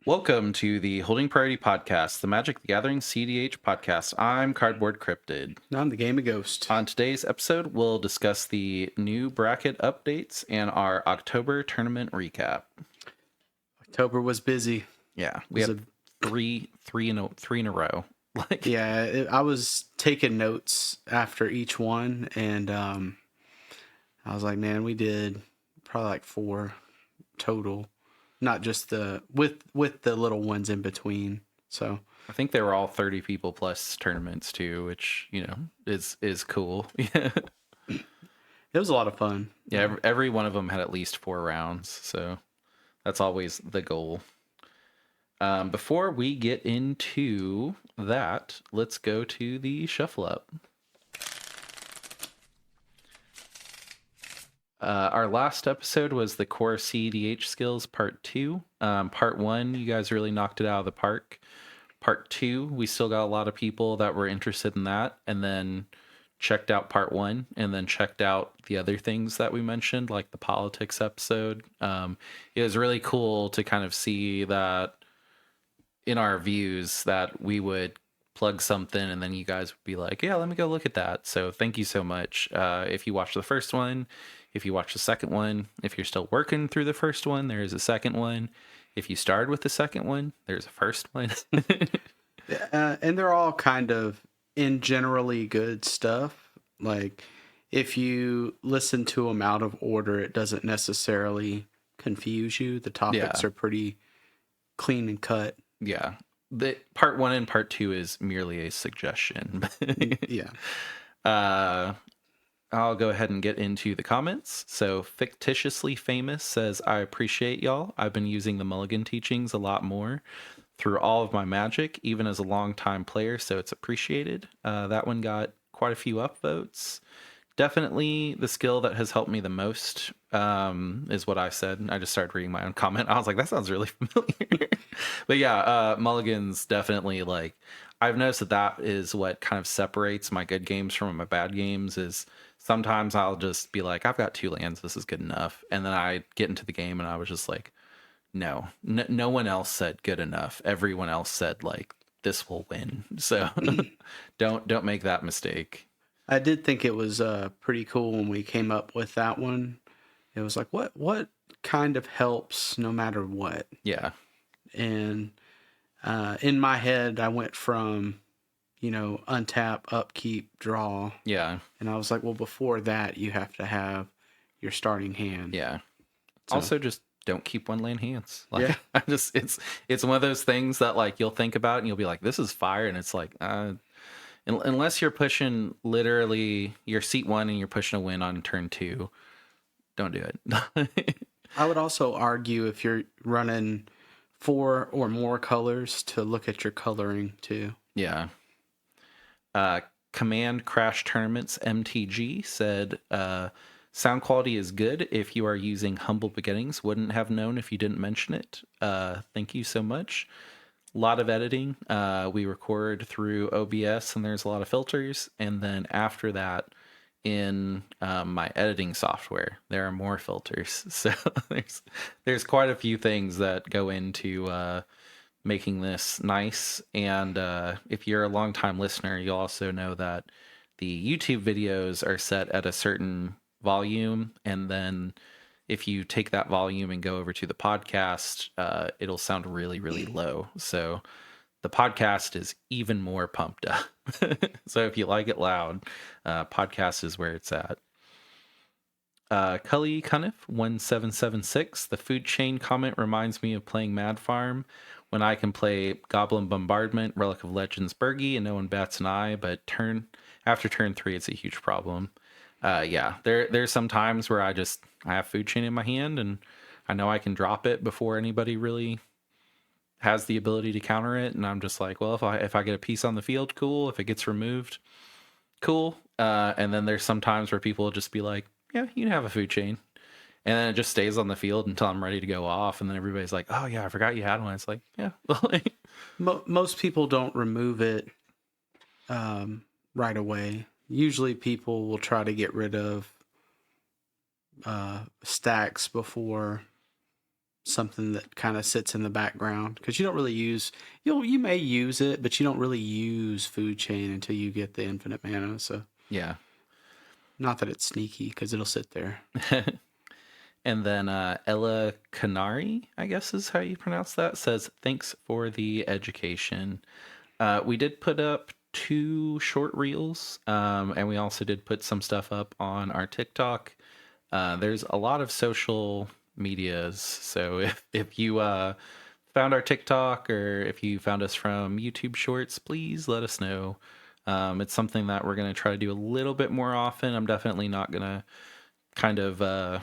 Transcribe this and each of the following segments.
Welcome to the Holding Priority Podcast, the Magic the Gathering CDH podcast. I'm Cardboard Cryptid. I'm the Game of Ghost. On today's episode, we'll discuss the new bracket updates and our October tournament recap. October was busy. Yeah, we have three in a row. I was taking notes after each one, and I was like, man, we did probably like 4 total, not just with the little ones in between. So I think they were all 30 people plus tournaments too, which is cool. It was a lot of fun. Yeah, every one of them had at least 4 rounds, so that's always the goal. Before we get into that, let's go to the shuffle up. Our last episode was the core CDH skills part 2. Part 1, you guys really knocked it out of the park. Part 2, we still got a lot of people that were interested in that, and then checked out part 1, and then checked out the other things that we mentioned, like the politics episode. It was really cool to kind of see that in our views that we would plug something and then you guys would be like, yeah, let me go look at that. So thank you so much. If you watched the first one, if you watched the second one, if you're still working through the first one, there is a second one. If you started with the second one, there's a first one. And they're all kind of in generally good stuff. Like if you listen to them out of order, it doesn't necessarily confuse you. The topics are pretty clean and cut. Yeah. The part 1 and part 2 is merely a suggestion. Yeah. I'll go ahead and get into the comments. So Fictitiously Famous says, I appreciate y'all. I've been using the Mulligan teachings a lot more through all of my Magic, even as a long-time player, so it's appreciated. That one got quite a few upvotes. Definitely the skill that has helped me the most is what I said. I just started reading my own comment. I was like, that sounds really familiar. But yeah, Mulligan's definitely like, I've noticed that is what kind of separates my good games from my bad games is sometimes I'll just be like, I've got 2 lands. This is good enough. And then I get into the game and I was just like, no one else said good enough. Everyone else said like, this will win. So don't make that mistake. I did think it was pretty cool when we came up with that one. It was like, what kind of helps no matter what? Yeah. And in my head, I went from, untap, upkeep, draw. Yeah. And I was like, well, before that, you have to have your starting hand. Yeah. So. Also, just don't keep 1 land hands. Like, yeah. It's one of those things that like you'll think about and you'll be like, this is fire. And it's like, unless you're pushing literally your seat 1 and you're pushing a win on turn 2, don't do it. I would also argue if you're running 4 or more colors to look at your coloring too. Yeah. Command Crash Tournaments MTG said, sound quality is good if you are using Humble Beginnings. Wouldn't have known if you didn't mention it. Thank you so much. A lot of editing. We record through OBS and there's a lot of filters. And then after that, in my editing software, there are more filters. So there's quite a few things that go into making this nice. And if you're a longtime listener, you'll also know that the YouTube videos are set at a certain volume, and then if you take that volume and go over to the podcast, it'll sound really, really low. So the podcast is even more pumped up. So if you like it loud, podcast is where it's at. Cully Cuniff 1776, the food chain comment reminds me of playing Mad Farm when I can play Goblin Bombardment, Relic of Legends, Bergie, and no one bats an eye, but after turn 3, it's a huge problem. Yeah, there's some times where I have food chain in my hand and I know I can drop it before anybody really has the ability to counter it, and I'm just like, well, if I get a piece on the field, cool. If it gets removed, cool. And then there's some times where people will just be like, yeah, you can have a food chain, and then it just stays on the field until I'm ready to go off, and then everybody's like, oh yeah, I forgot you had one. It's like, yeah. Most people don't remove it right away. Usually people will try to get rid of stacks before something that kind of sits in the background because you don't really use you may use it, but you don't really use food chain until you get the infinite mana. So Yeah. not that it's sneaky because it'll sit there. And then Ella Canari, I guess is how you pronounce that, says, thanks for the education. We did put up 2 short reels, and we also did put some stuff up on our TikTok. There's a lot of social medias, so if you found our TikTok or if you found us from YouTube Shorts, please let us know. It's something that we're going to try to do a little bit more often. I'm definitely not going to kind of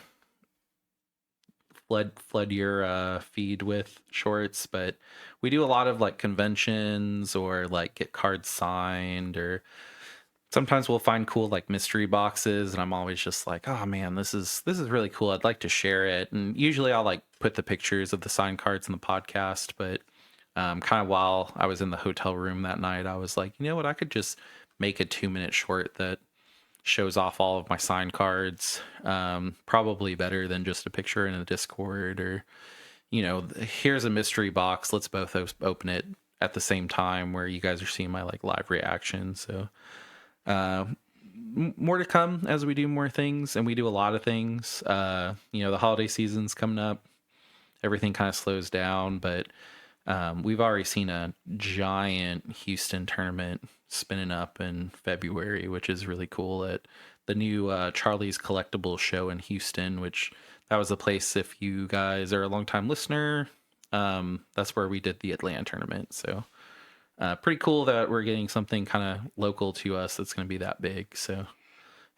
flood your feed with shorts, but we do a lot of like conventions or like get cards signed, or sometimes we'll find cool like mystery boxes, and I'm always just like, oh man, this is really cool, I'd like to share it. And usually I'll like put the pictures of the signed cards in the podcast, but kind of while I was in the hotel room that night, I was like, you know what, I could just make a 2-minute short that shows off all of my signed cards. Probably better than just a picture in a Discord, or here's a mystery box, let's both open it at the same time, where you guys are seeing my like live reaction. So more to come as we do more things, and we do a lot of things. The holiday season's coming up, everything kind of slows down, but we've already seen a giant Houston tournament spinning up in February, which is really cool, at the new Charlie's Collectibles show in Houston, which that was the place, if you guys are a longtime listener, that's where we did the Atlanta tournament. So pretty cool that we're getting something kind of local to us that's going to be that big. So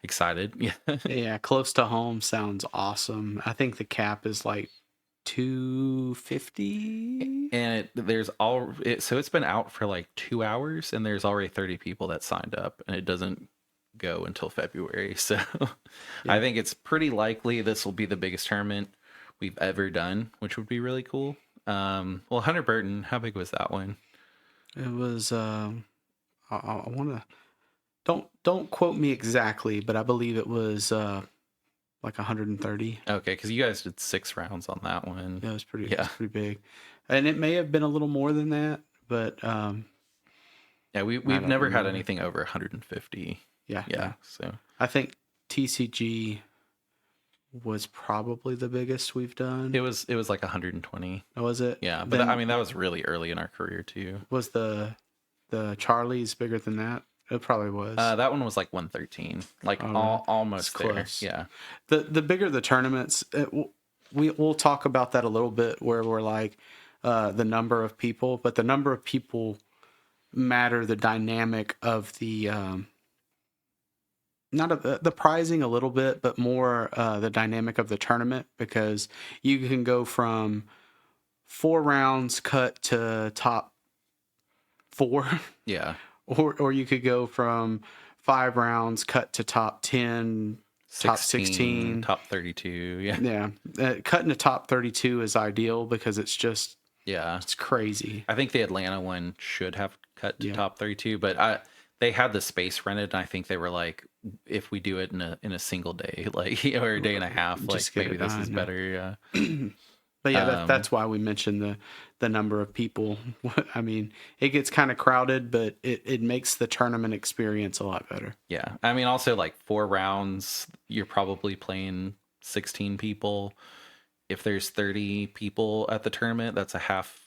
excited. Yeah. Yeah, close to home sounds awesome. I think the cap is like 250. And so it's been out for like 2 hours, and there's already 30 people that signed up, and it doesn't go until February. So Yeah. I think it's pretty likely this will be the biggest tournament we've ever done, which would be really cool. Well, Hunter Burton, how big was that one? It was I want to don't quote me exactly, but I believe it was like 130. Okay, because you guys did 6 rounds on that one. Yeah, it was pretty. It Yeah. was pretty big, and it may have been a little more than that, but Yeah, I we've don't never had remember. anything over 150. Yeah, Yeah, so I think TCG was probably the biggest we've done. it was like 120. Oh, was it? Yeah, but Then I mean that was really early in our career too. was the Charlie's bigger than that? It probably was. That one was like 113, like Oh, right. almost It's there. close. Yeah, The bigger the tournaments, we'll talk about that a little bit, where we're like the number of people, but the number of people matter the dynamic of the not the prizing a little bit, but more the dynamic of the tournament, because you can go from 4 rounds cut to top 4 yeah, or you could go from 5 rounds cut to top 10, top 16, top 32. Yeah, yeah. Cutting to top 32 is ideal because it's yeah. it's crazy. I think the Atlanta one should have cut to Yeah. top 32, but they had the space rented, and I think they were like, if we do it in a single day, like or a day and a half, like Just get maybe it this is done. better. Yeah. But yeah, that's why we mentioned the number of people. I mean, it gets kind of crowded, but it makes the tournament experience a lot better. Yeah. I mean, also like 4 rounds, you're probably playing 16 people. If there's 30 people at the tournament, that's a half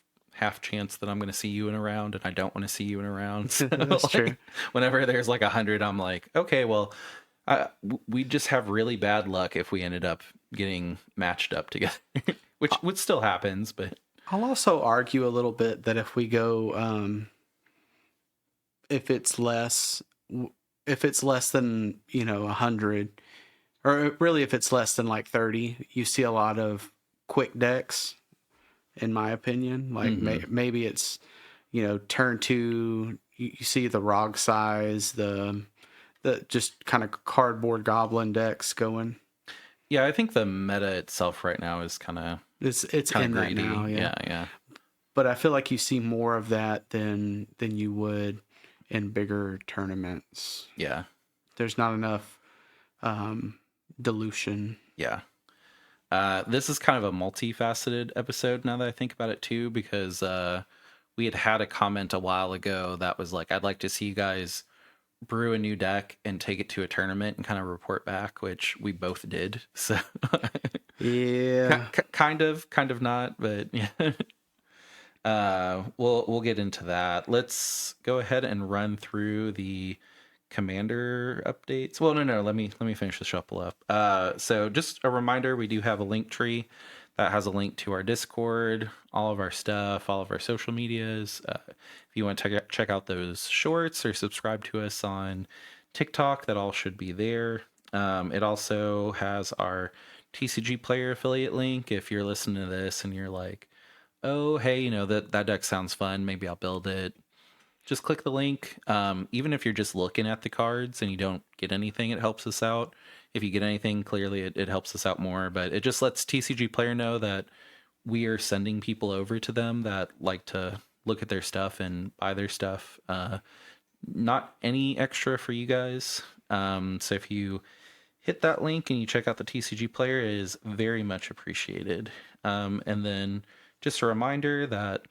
chance that I'm going to see you in a round, and I don't want to see you in a round. So, That's like, true. whenever there's like 100, I'm like, okay, well, we just have really bad luck if we ended up getting matched up together, which still happens, but I'll also argue a little bit that if we go, if it's less, if it's less than 100, or really if it's less than like 30, you see a lot of quick decks. In my opinion, like maybe it's turn 2, you see the Rog size, the just kind of cardboard goblin decks going. yeah, I think the meta itself right now is kind of It's in that greedy. now, yeah. Yeah. But I feel like you see more of that than you would in bigger tournaments. Yeah. There's not enough dilution. Yeah. This is kind of a multifaceted episode now that I think about it too, because we had a comment a while ago that was like, I'd like to see you guys brew a new deck and take it to a tournament and kind of report back, which we both did. So Yeah. kind of not, but yeah. We'll get into that. Let's go ahead and run through the commander updates. Well, no, let me finish the shuffle up. So just a reminder, we do have a link tree that has a link to our Discord, all of our stuff, all of our social medias. If you want to check out those shorts or subscribe to us on TikTok, that all should be there. It also has our TCG player affiliate link. If you're listening to this and you're like, oh, hey, that deck sounds fun, maybe I'll build it, just click the link. Even if you're just looking at the cards and you don't get anything, it helps us out. If you get anything, clearly it helps us out more, but it just lets TCG player know that we are sending people over to them that like to look at their stuff and buy their stuff. Not any extra for you guys. So if you hit that link and you check out the TCG player, it is very much appreciated. And then just a reminder that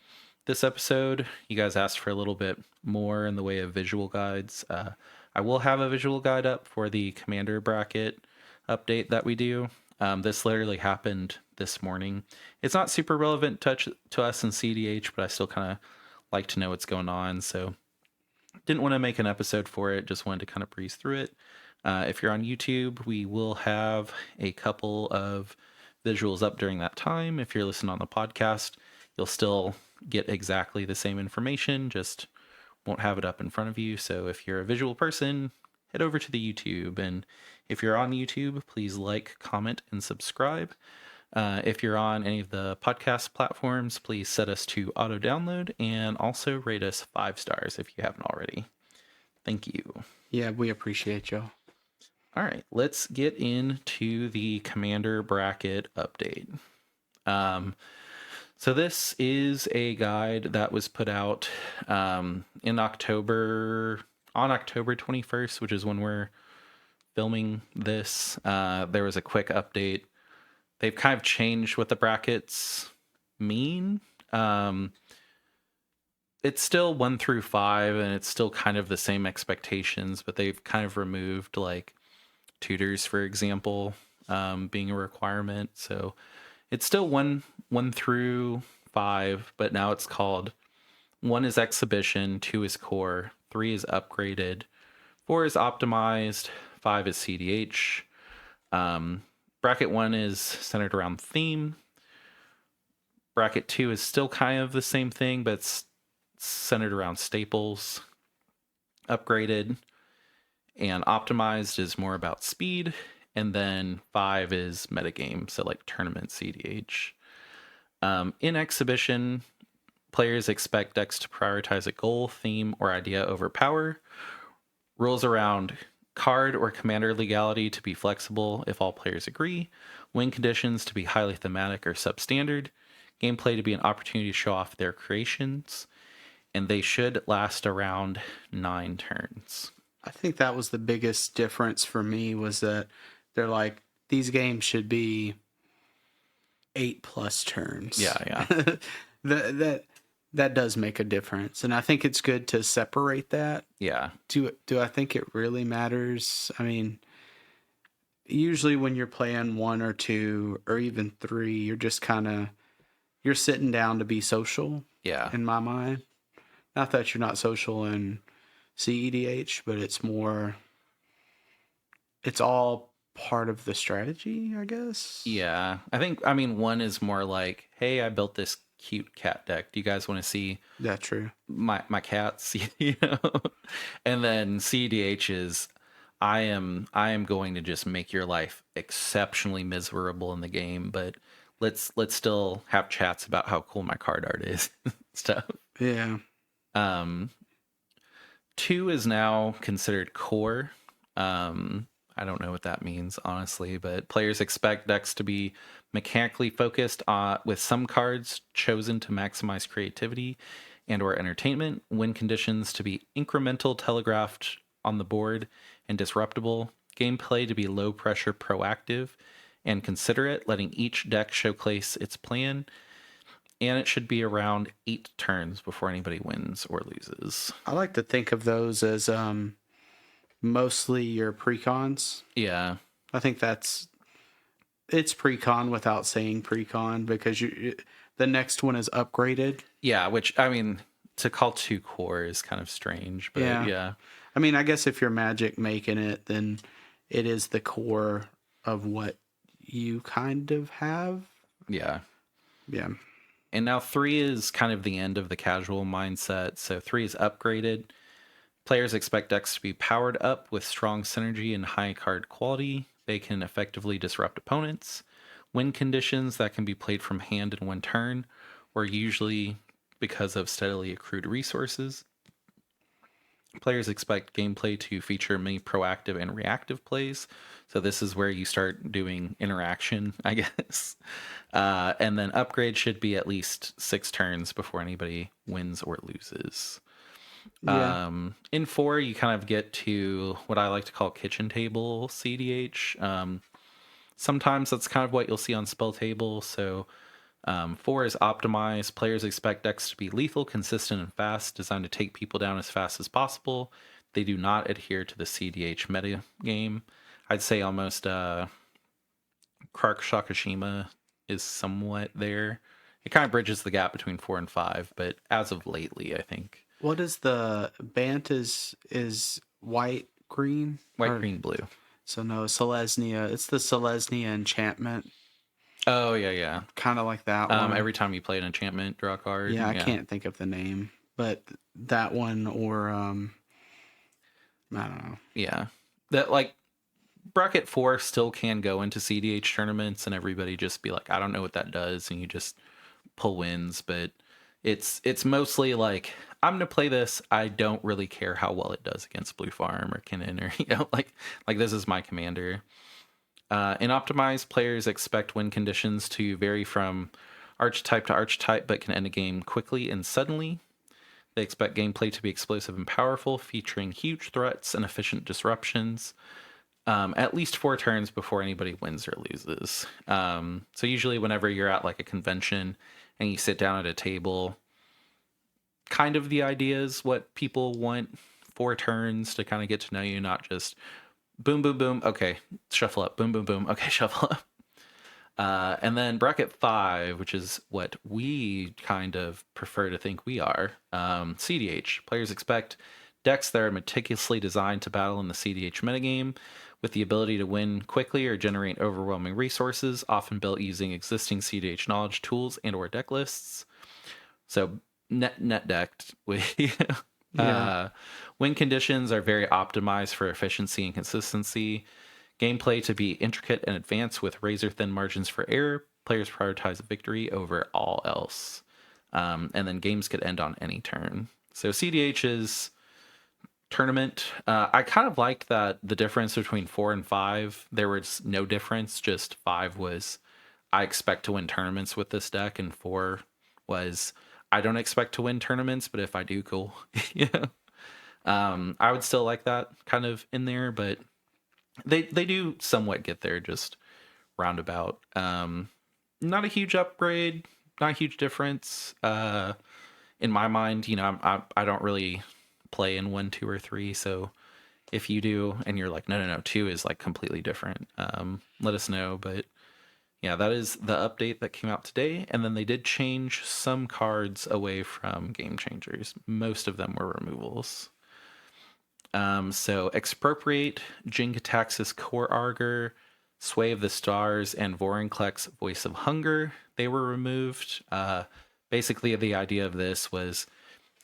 this episode, you guys asked for a little bit more in the way of visual guides. I will have a visual guide up for the commander bracket update that we do. This literally happened this morning. It's not super relevant to us in CDH, but I still kind of like to know what's going on. So didn't want to make an episode for it. Just wanted to kind of breeze through it. If you're on YouTube, we will have a couple of visuals up during that time. If you're listening on the podcast, you'll still get exactly the same information, just won't have it up in front of you. So if you're a visual person, head over to the YouTube. And if you're on YouTube, please like, comment, and subscribe. If you're on any of the podcast platforms, please set us to auto download and also rate us 5 stars if you haven't already. Thank you. Yeah, we appreciate y'all. All right, let's get into the commander bracket update. So this is a guide that was put out in October, on October 21st, which is when we're filming this. There was a quick update. They've kind of changed what the brackets mean. It's still 1 through 5, and it's still kind of the same expectations, but they've kind of removed like tutors, for example, being a requirement. So it's still 1 through 5, but now it's called 1 is exhibition, 2 is core, 3 is upgraded, 4 is optimized, 5 is CDH. Bracket 1 is centered around theme. Bracket 2 is still kind of the same thing, but it's centered around staples. Upgraded and optimized is more about speed. And then 5 is metagame, so like tournament CDH. In exhibition, players expect decks to prioritize a goal, theme, or idea over power. Rules around card or commander legality to be flexible if all players agree. Win conditions to be highly thematic or substandard. Gameplay to be an opportunity to show off their creations. And they should last around 9 turns. I think that was the biggest difference for me, was that they're like, these games should be 8+ turns. Yeah. that does make a difference, and I think it's good to separate that. Yeah. Do I think it really matters? I mean, usually when you're playing 1 or 2 or even 3, you're just you're sitting down to be social. Yeah. In my mind, not that you're not social in CEDH, but it's all part of the strategy, I guess. Yeah. I mean, 1 is more like, hey, I built this cute cat deck. Do you guys want to see That's true. My cats? And then CDH is, I am going to just make your life exceptionally miserable in the game, but let's still have chats about how cool my card art is. Stuff. Yeah. 2 is now considered core. I don't know what that means, honestly, but players expect decks to be mechanically focused with some cards chosen to maximize creativity and or entertainment. Win conditions to be incremental, telegraphed on the board, and disruptible. Gameplay to be low pressure, proactive, and considerate, letting each deck showcase its plan. And it should be around 8 turns before anybody wins or loses. I like to think of those as mostly your precons. Yeah. I think it's precon without saying precon because the next one is upgraded. Yeah, which, I mean, to call 2 core is kind of strange, but yeah. I mean, I guess if you're Magic making it, then it is the core of what you kind of have. Yeah. Yeah. And now 3 is kind of the end of the casual mindset. So 3 is upgraded. Players expect decks to be powered up with strong synergy and high card quality. They can effectively disrupt opponents. Win conditions that can be played from hand in one turn, or usually because of steadily accrued resources. Players expect gameplay to feature many proactive and reactive plays. So this is where you start doing interaction, I guess. And then upgrade should be at least 6 turns before anybody wins or loses. Yeah. In 4, you kind of get to what I like to call kitchen table CDH. Sometimes that's kind of what you'll see on spell table. So 4 is optimized. Players expect decks to be lethal, consistent, and fast, designed to take people down as fast as possible. They do not adhere to the CDH meta game. I'd say almost Kark Shakashima is somewhat there. It kind of bridges the gap between 4 and 5, but as of lately, I think. What is the Bant is white, green? White, green, blue. So no, Selesnya. It's the Selesnya enchantment. Oh, yeah. Kind of like that one. Every time you play an enchantment, draw a card. Yeah, I can't think of the name, but that one or I don't know. Yeah. That, like, bracket 4 still can go into CDH tournaments and everybody just be like, I don't know what that does, and you just pull wins, but it's mostly like, I'm gonna play this. I don't really care how well it does against Blue Farm or Kinnan or like this is my commander. In optimized, players expect win conditions to vary from archetype to archetype, but can end a game quickly and suddenly. They expect gameplay to be explosive and powerful, featuring huge threats and efficient disruptions. At least 4 turns before anybody wins or loses. So usually whenever you're at like a convention and you sit down at a table, kind of the idea is what people want: 4 turns to kind of get to know you, not just boom, boom, boom, okay, shuffle up, boom, boom, boom, okay, shuffle up. And then bracket 5, which is what we kind of prefer to think we are, CDH. Players expect decks that are meticulously designed to battle in the CDH metagame, with the ability to win quickly or generate overwhelming resources, often built using existing CDH knowledge, tools, and/or deck lists. So net decked. Win conditions are very optimized for efficiency and consistency. Gameplay to be intricate and advanced with razor-thin margins for error. Players prioritize victory over all else. And then games could end on any turn. So CDH is tournament. I kind of liked that the difference between 4 and 5, there was no difference. Just 5 was, I expect to win tournaments with this deck, and 4 was, I don't expect to win tournaments, but if I do, cool. Yeah. I would still like that kind of in there, but they do somewhat get there, just roundabout. Not a huge upgrade, not a huge difference. In my mind, I don't really play in 1, 2, or 3. So if you do, and you're like, no, 2 is like completely different, let us know. But yeah, that is the update that came out today. And then they did change some cards away from game changers. Most of them were removals. So Expropriate, Jin-Gitaxias Core Augur, Sway of the Stars, and Vorinclex Voice of Hunger, they were removed. Basically, the idea of this was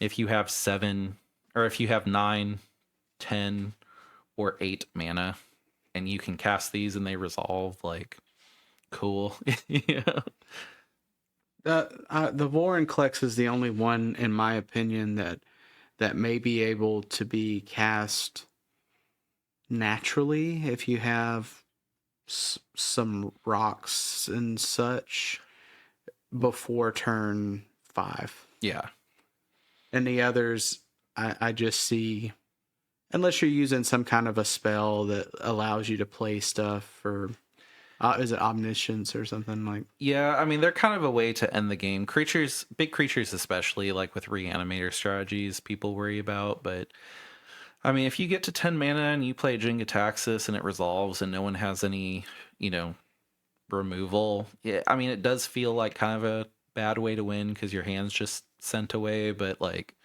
if you have 7, or if you have 9, 10, or 8 mana, and you can cast these and they resolve, like, cool. Yeah. The Vorinclex is the only one, in my opinion, that may be able to be cast naturally if you have some rocks and such before turn 5. Yeah. And the others, I just see, unless you're using some kind of a spell that allows you to play stuff, or Is it omniscience or something like? Yeah, I mean, they're kind of a way to end the game. Creatures, big creatures especially, like with reanimator strategies, people worry about. But I mean, if you get to 10 mana and you play Jenga Taxis and it resolves and no one has any, you know, removal, yeah, I mean, it does feel like kind of a bad way to win because your hand's just sent away. But like,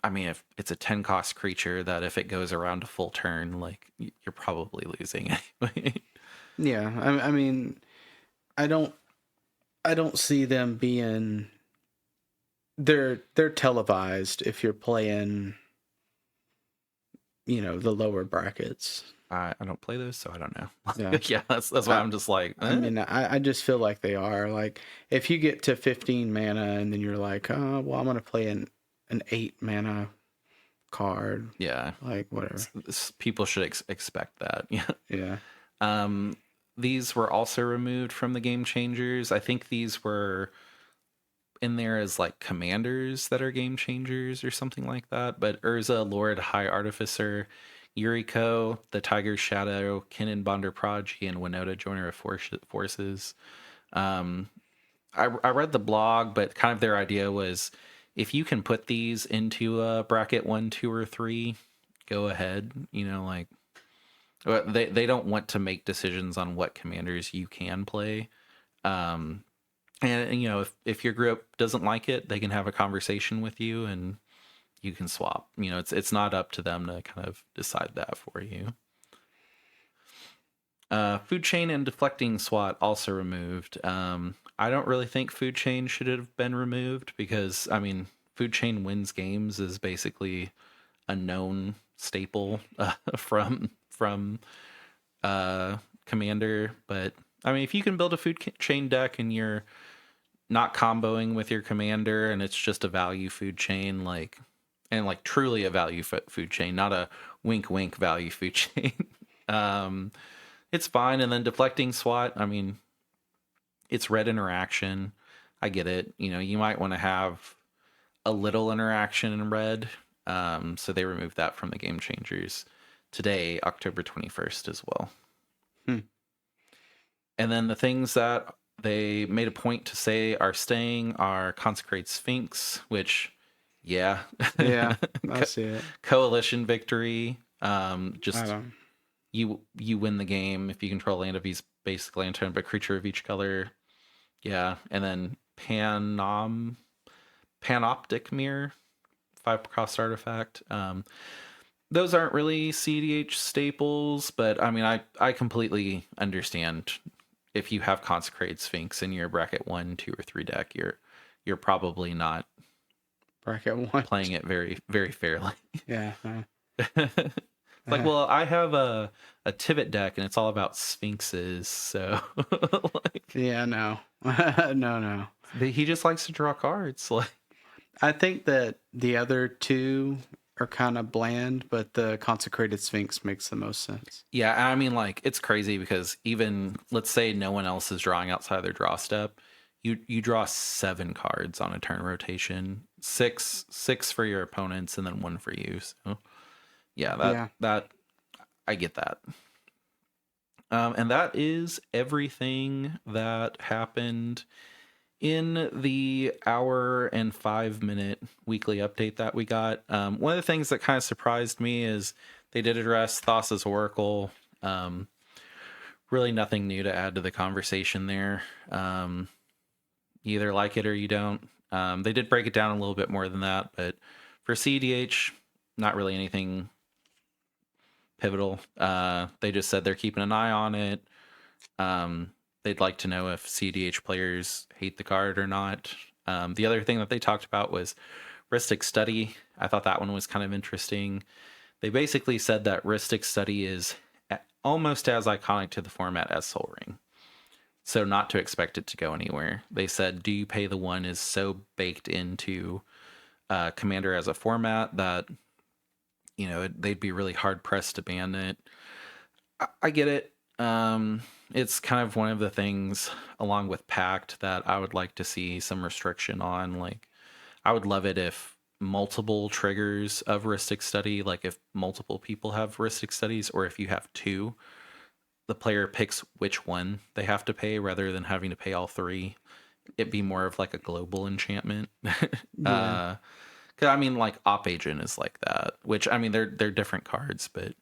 I mean, if it's a 10 cost creature that if it goes around a full turn, like you're probably losing anyway. Yeah, I mean, I don't I don't see them being. They're televised if you're playing, the lower brackets. I don't play those, so I don't know. Yeah. Yeah, that's why I'm just like, I mean, I just feel like they are. Like, if you get to 15 mana and then you're like, oh, well, I'm going to play an 8 mana card. yeah. Like, whatever. People should expect that. Yeah. Yeah. Um, these were also removed from the game changers. I think these were in there as like commanders that are game changers or something like that. But Urza, Lord, High Artificer, Yuriko, the Tiger's Shadow, Kinnan Bonder Prodigy, and Winota Joiner of Forces. Um, I read the blog, but kind of their idea was if you can put these into a bracket 1, 2, or 3, go ahead. Like they don't want to make decisions on what commanders you can play. And if your group doesn't like it, they can have a conversation with you and you can swap. It's not up to them to kind of decide that for you. Food chain and deflecting SWAT also removed. I don't really think food chain should have been removed because I mean food chain wins games is basically a known staple from Commander. But I mean if you can build a food chain deck and you're not comboing with your commander and it's just a value food chain and truly a value food chain, not a wink wink value food chain. It's fine. And then deflecting SWAT, I mean it's red interaction. I get it. You might want to have a little interaction in red. So they removed that from the game changers today, October 21st as well. And then the things that they made a point to say are staying are Consecrate Sphinx, which, yeah. Yeah, I see it. Coalition victory. I Just don't. you win the game if you control land of each basic land turn, but creature of each color. Yeah. And then Panoptic Mirror, 5-cost artifact. Those aren't really CDH staples, but I mean, I completely understand if you have Consecrated Sphinx in your bracket 1, 2, or 3 deck, you're probably not Bracket 1. playing it very, very fairly. Yeah. Like, well, I have a Tivit deck and it's all about Sphinxes, so like, Yeah, no. No. he just likes to draw cards. Like, I think that the other two are kind of bland, but the Consecrated Sphinx makes the most sense. yeah, I mean, like, it's crazy because even let's say no one else is drawing outside their draw step, you draw 7 cards on a turn rotation, six for your opponents, and then 1 for you. So yeah, that I get that. And that is everything that happened in the hour and 5-minute weekly update that we got. One of the things that kind of surprised me is they did address Thassa's Oracle. Really nothing new to add to the conversation there. You either like it or you don't. They did break it down a little bit more than that, but for CDH, not really anything pivotal. They just said they're keeping an eye on it. They'd like to know if CDH players hate the card or not. The other thing that they talked about was Rhystic Study. I thought that one was kind of interesting. They basically said that Rhystic Study is almost as iconic to the format as Sol Ring. So not to expect it to go anywhere. They said, Do You Pay the One is so baked into Commander as a format that, they'd be really hard pressed to ban it. I get it. It's kind of one of the things along with Pact that I would like to see some restriction on. Like, I would love it if multiple triggers of Rhystic Study, like if multiple people have Rhystic Studies, or if you have 2, the player picks which one they have to pay rather than having to pay all three. It'd be more of like a global enchantment. Yeah. 'Cause I mean, like Op Agent is like that, which I mean they're different cards, but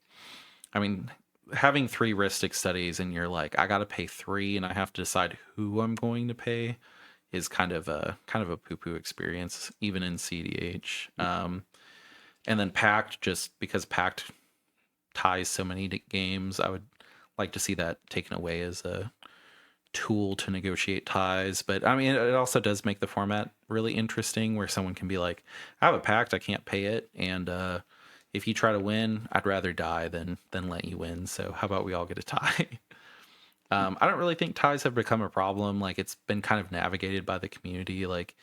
I mean having three Ristic studies and you're like, I gotta pay three and I have to decide who I'm going to pay is kind of a poo-poo experience, even in CDH. And then Pact, just because Pact ties so many games, I would like to see that taken away as a tool to negotiate ties. But I mean, it also does make the format really interesting, where someone can be like, "I have a pact, I can't pay it, and if you try to win, I'd rather die than let you win. So how about we all get a tie?" I don't really think ties have become a problem. Like it's been kind of navigated by the community. Like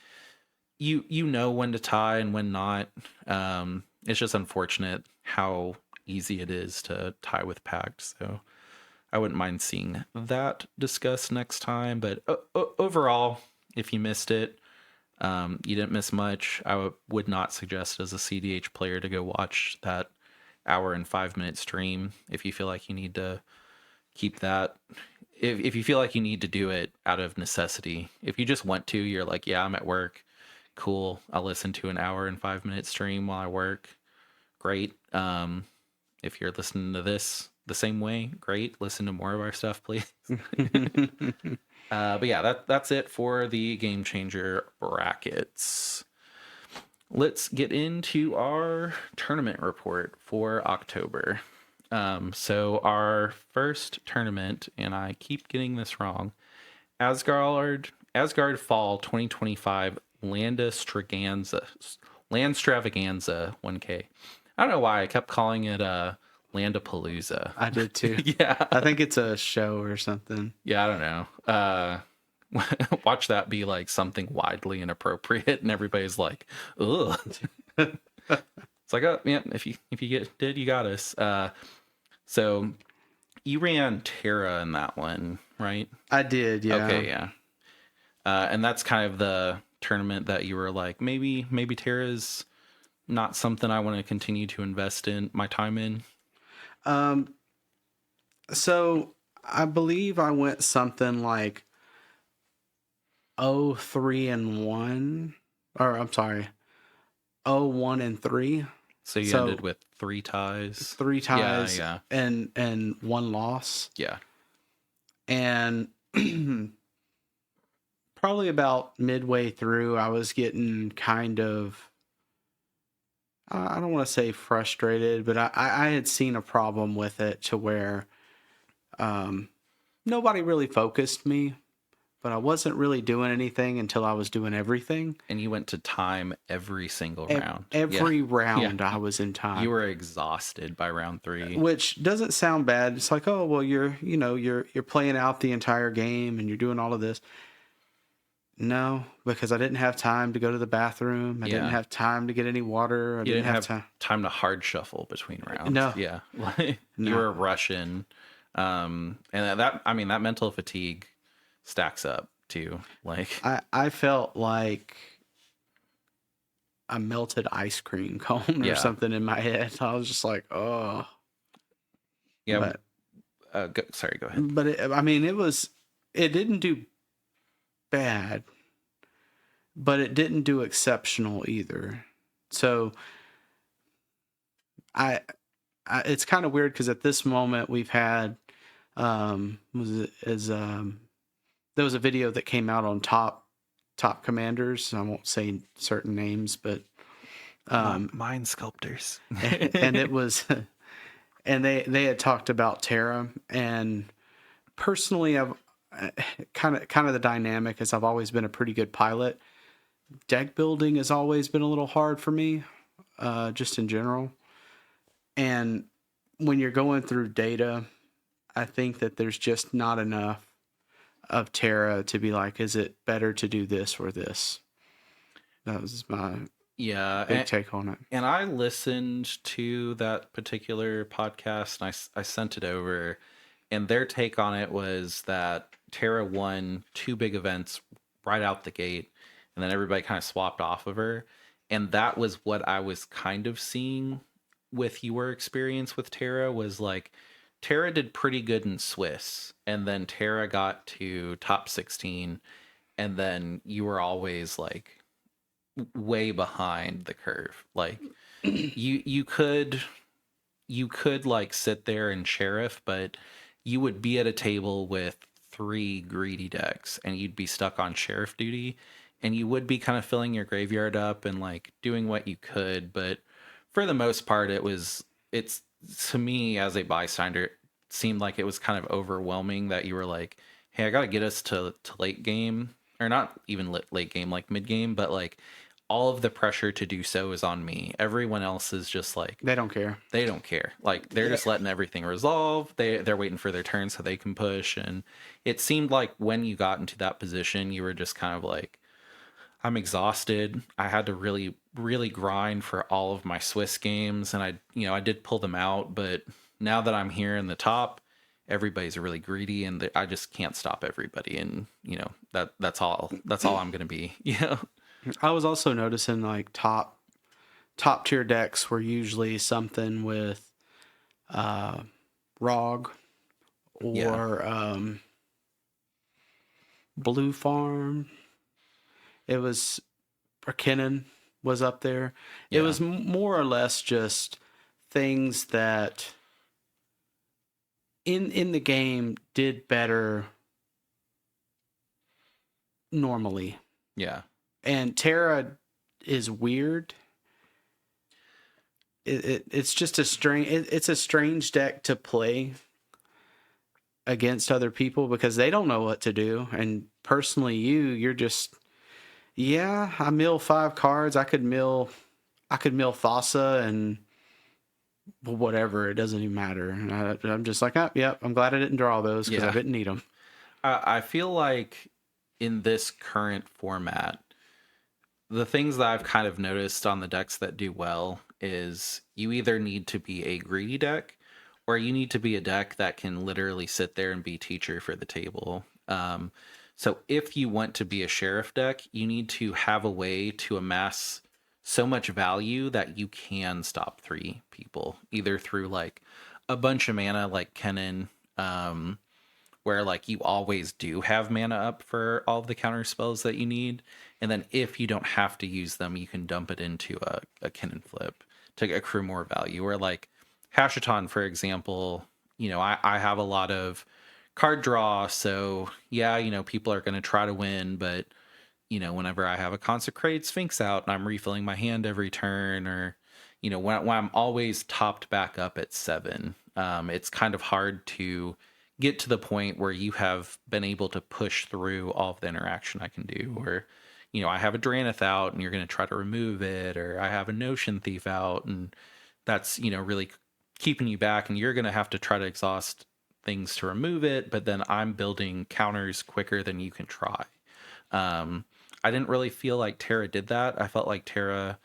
you know when to tie and when not. It's just unfortunate how easy it is to tie with pact. So I wouldn't mind seeing that discussed next time. But overall, if you missed it, you didn't miss much. Would not suggest as a CDH player to go watch that hour and 5 minute stream if you feel like you need to keep that. If you feel like you need to do it out of necessity, if you just want to, you're like, yeah, I'm at work. Cool. I'll listen to an hour and 5 minute stream while I work. Great. If you're listening to this the same way, great. Listen to more of our stuff, please. But yeah, that's it for the Game Changer brackets. Let's get into our tournament report for October. So our first tournament, and I keep getting this wrong, Asgard Fall 2025 Landstravaganza 1K. I don't know why I kept calling it Landapalooza. I did too. Yeah. I think it's a show or something. Yeah, I don't know. Watch that be like something widely inappropriate, and everybody's like, "Ugh." It's like, oh yeah, if you you got us. So you ran Terra in that one, right? I did, yeah. Okay, yeah. And that's kind of the tournament that you were like, maybe Terra's not something I want to continue to invest in my time in. So I believe I went something like 0-3-1, or I'm sorry, 0-1-3. So you ended with 3 ties. 3 ties, Yeah. and 1 loss. Yeah. And probably about midway through, I was getting kind of, I don't want to say frustrated, but I had seen a problem with it to where nobody really focused me, but I wasn't really doing anything until I was doing everything. And you went to time every single round. Every round I was in time. You were exhausted by round 3. Which doesn't sound bad. It's like, oh, well, you're playing out the entire game and you're doing all of this. No, because I didn't have time to go to the bathroom. I didn't have time to get any water. I didn't have time to hard shuffle between rounds. No. Yeah. You were rushing. And that mental fatigue stacks up too. Like I felt like a melted ice cream cone or something in my head. I was just like, oh. Yeah. Sorry, go ahead. But it didn't do bad, but it didn't do exceptional either. So it's kind of weird because at this moment we've had there was a video that came out on top commanders. I won't say certain names, but mind sculptors. and it was and they had talked about Terra, and personally I've kind of the dynamic is I've always been a pretty good pilot. Deck building has always been a little hard for me, just in general. And when you're going through data, I think that there's just not enough of Terra to be like, is it better to do this or this? That was my big take on it. And I listened to that particular podcast and I sent it over, and their take on it was that Terra won 2 big events right out the gate, and then everybody kind of swapped off of her. And that was what I was kind of seeing with your experience with Terra, was like Terra did pretty good in Swiss, and then Terra got to top 16, and then you were always like way behind the curve. Like you could like sit there and sheriff, but you would be at a table with three greedy decks and you'd be stuck on sheriff duty, and you would be kind of filling your graveyard up and like doing what you could, but for the most part it's to me as a bystander, it seemed like it was kind of overwhelming that you were like, hey, I got to get us to late game, or not even late game, like mid game, but like all of the pressure to do so is on me. Everyone else is just like, They don't care. they don't care. Like they're Yeah. just letting everything resolve. They're waiting for their turn so they can push. And it seemed like when you got into that position, you were just kind of like, I'm exhausted. I had to really, really grind for all of my Swiss games, and I did pull them out. But now that I'm here in the top, everybody's really greedy, and I just can't stop everybody. And that's all. That's all I'm gonna be. I was also noticing like top tier decks were usually something with Rog Yeah. or Blue Farm. It was Kennan was up there. It Yeah. was more or less just things that in the game did better normally. Yeah. And Terra is weird. It's just a strange. It's a strange deck to play against other people because they don't know what to do. And personally, you're just, yeah, I mill 5 cards. I could mill Thassa and whatever. It doesn't even matter. And I'm just like, oh, yep. I'm glad I didn't draw those because I Yeah. didn't need them. I feel like in this current format, the things that I've kind of noticed on the decks that do well is you either need to be a greedy deck, or you need to be a deck that can literally sit there and be teacher for the table. So if you want to be a sheriff deck, you need to have a way to amass so much value that you can stop 3 people, either through like a bunch of mana like Kennen, where like you always do have mana up for all of the counter spells that you need, and then if you don't have to use them, you can dump it into a Kennen flip to accrue more value. Or like Hashaton, for example, I have a lot of card draw, so yeah, people are going to try to win, but whenever I have a Consecrated Sphinx out and I'm refilling my hand every turn, or when I'm always topped back up at 7, it's kind of hard to get to the point where you have been able to push through all of the interaction I can do. Or I have a Dranith out and you're going to try to remove it, or I have a Notion Thief out and that's really keeping you back, and you're going to have to try to exhaust things to remove it, but then I'm building counters quicker than you can try. I didn't really feel like Terra did that. I felt like Terra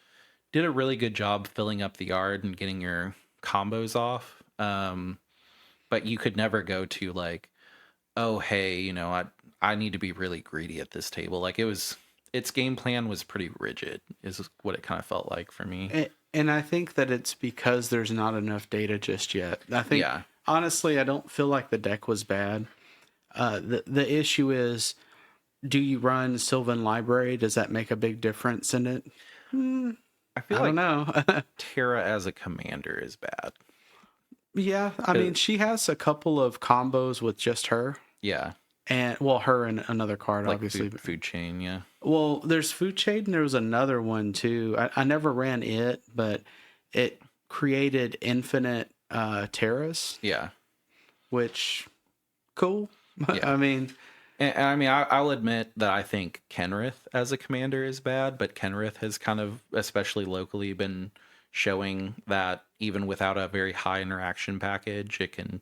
did a really good job filling up the yard and getting your combos off. But you could never go to like, oh, hey, I need to be really greedy at this table. Like its game plan was pretty rigid, is what it kind of felt like for me. And I think that it's because there's not enough data just yet. I think, Yeah. honestly, I don't feel like the deck was bad. The issue is, do you run Sylvan Library? Does that make a big difference in it? I feel I don't like know. Terra as a commander is bad. Yeah, I mean, she has a couple of combos with just her. Yeah. And, well, her and another card, Like obviously. food chain, yeah. Well, there's Food Shade, and there was another one, too. I never ran it, but it created infinite terras, Yeah. which, cool. Yeah. I mean... And I mean, I'll admit that I think Kenrith as a commander is bad, but Kenrith has kind of, especially locally, been showing that even without a very high interaction package, it can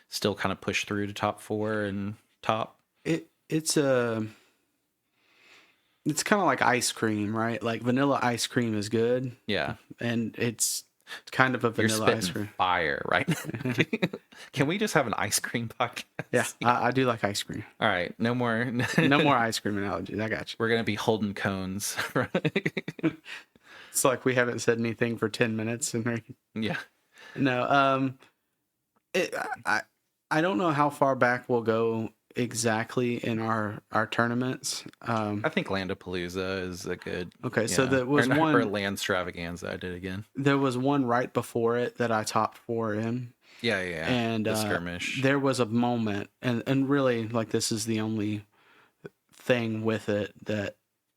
still kind of push through to top 4 and top. It's kind of like ice cream, right? Like vanilla ice cream is good. Yeah. And it's kind of a You're vanilla spitting ice cream. fire, right? Can we just have an ice cream podcast? Yeah, I do like ice cream. All right. No more. No more ice cream analogies. I got you. We're going to be holding cones. It's like we haven't said anything for 10 minutes. Yeah. No, It, I don't know how far back we'll go exactly in our tournaments. I think Landapalooza is a good, Okay, so yeah, there was or one. Land Stravaganza. I did again. There was one right before it that I topped 4 in, Yeah, yeah, yeah. and The skirmish. there was a moment, and really, like, this is the only thing with it that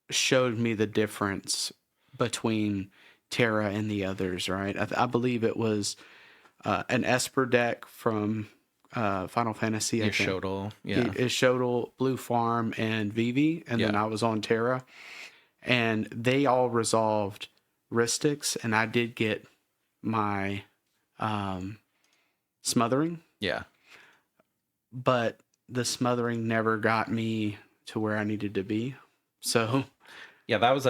showed me the difference between Terra and the others. Right, I believe it was an Esper deck from Final Fantasy. I think Yashodel. Yeah, it showed Blue Farm and Vivi, and then yeah, I was on Terra, and they all resolved Ristics, and I did get my um, smothering, yeah. but the smothering never got me to where I needed to be. So, Yeah, that was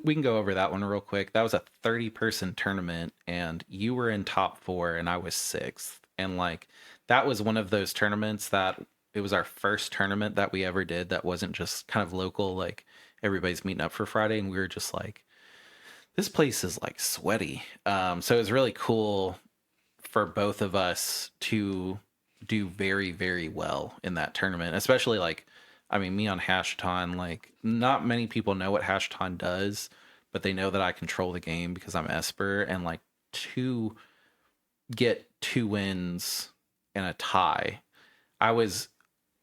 we can go over that one real quick. That was a 30-person tournament, and you were in top 4 and I was 6th. And like that was one of those tournaments that it was our first tournament that we ever did that wasn't just kind of local, like everybody's meeting up for Friday, and we were just like, this place is like sweaty. So it was really cool for both of us to do very, very well in that tournament, especially like, I mean, me on Hashton, like, not many people know what Hashton does, but they know that I control the game because I'm Esper, and like to get 2 wins and a tie, I was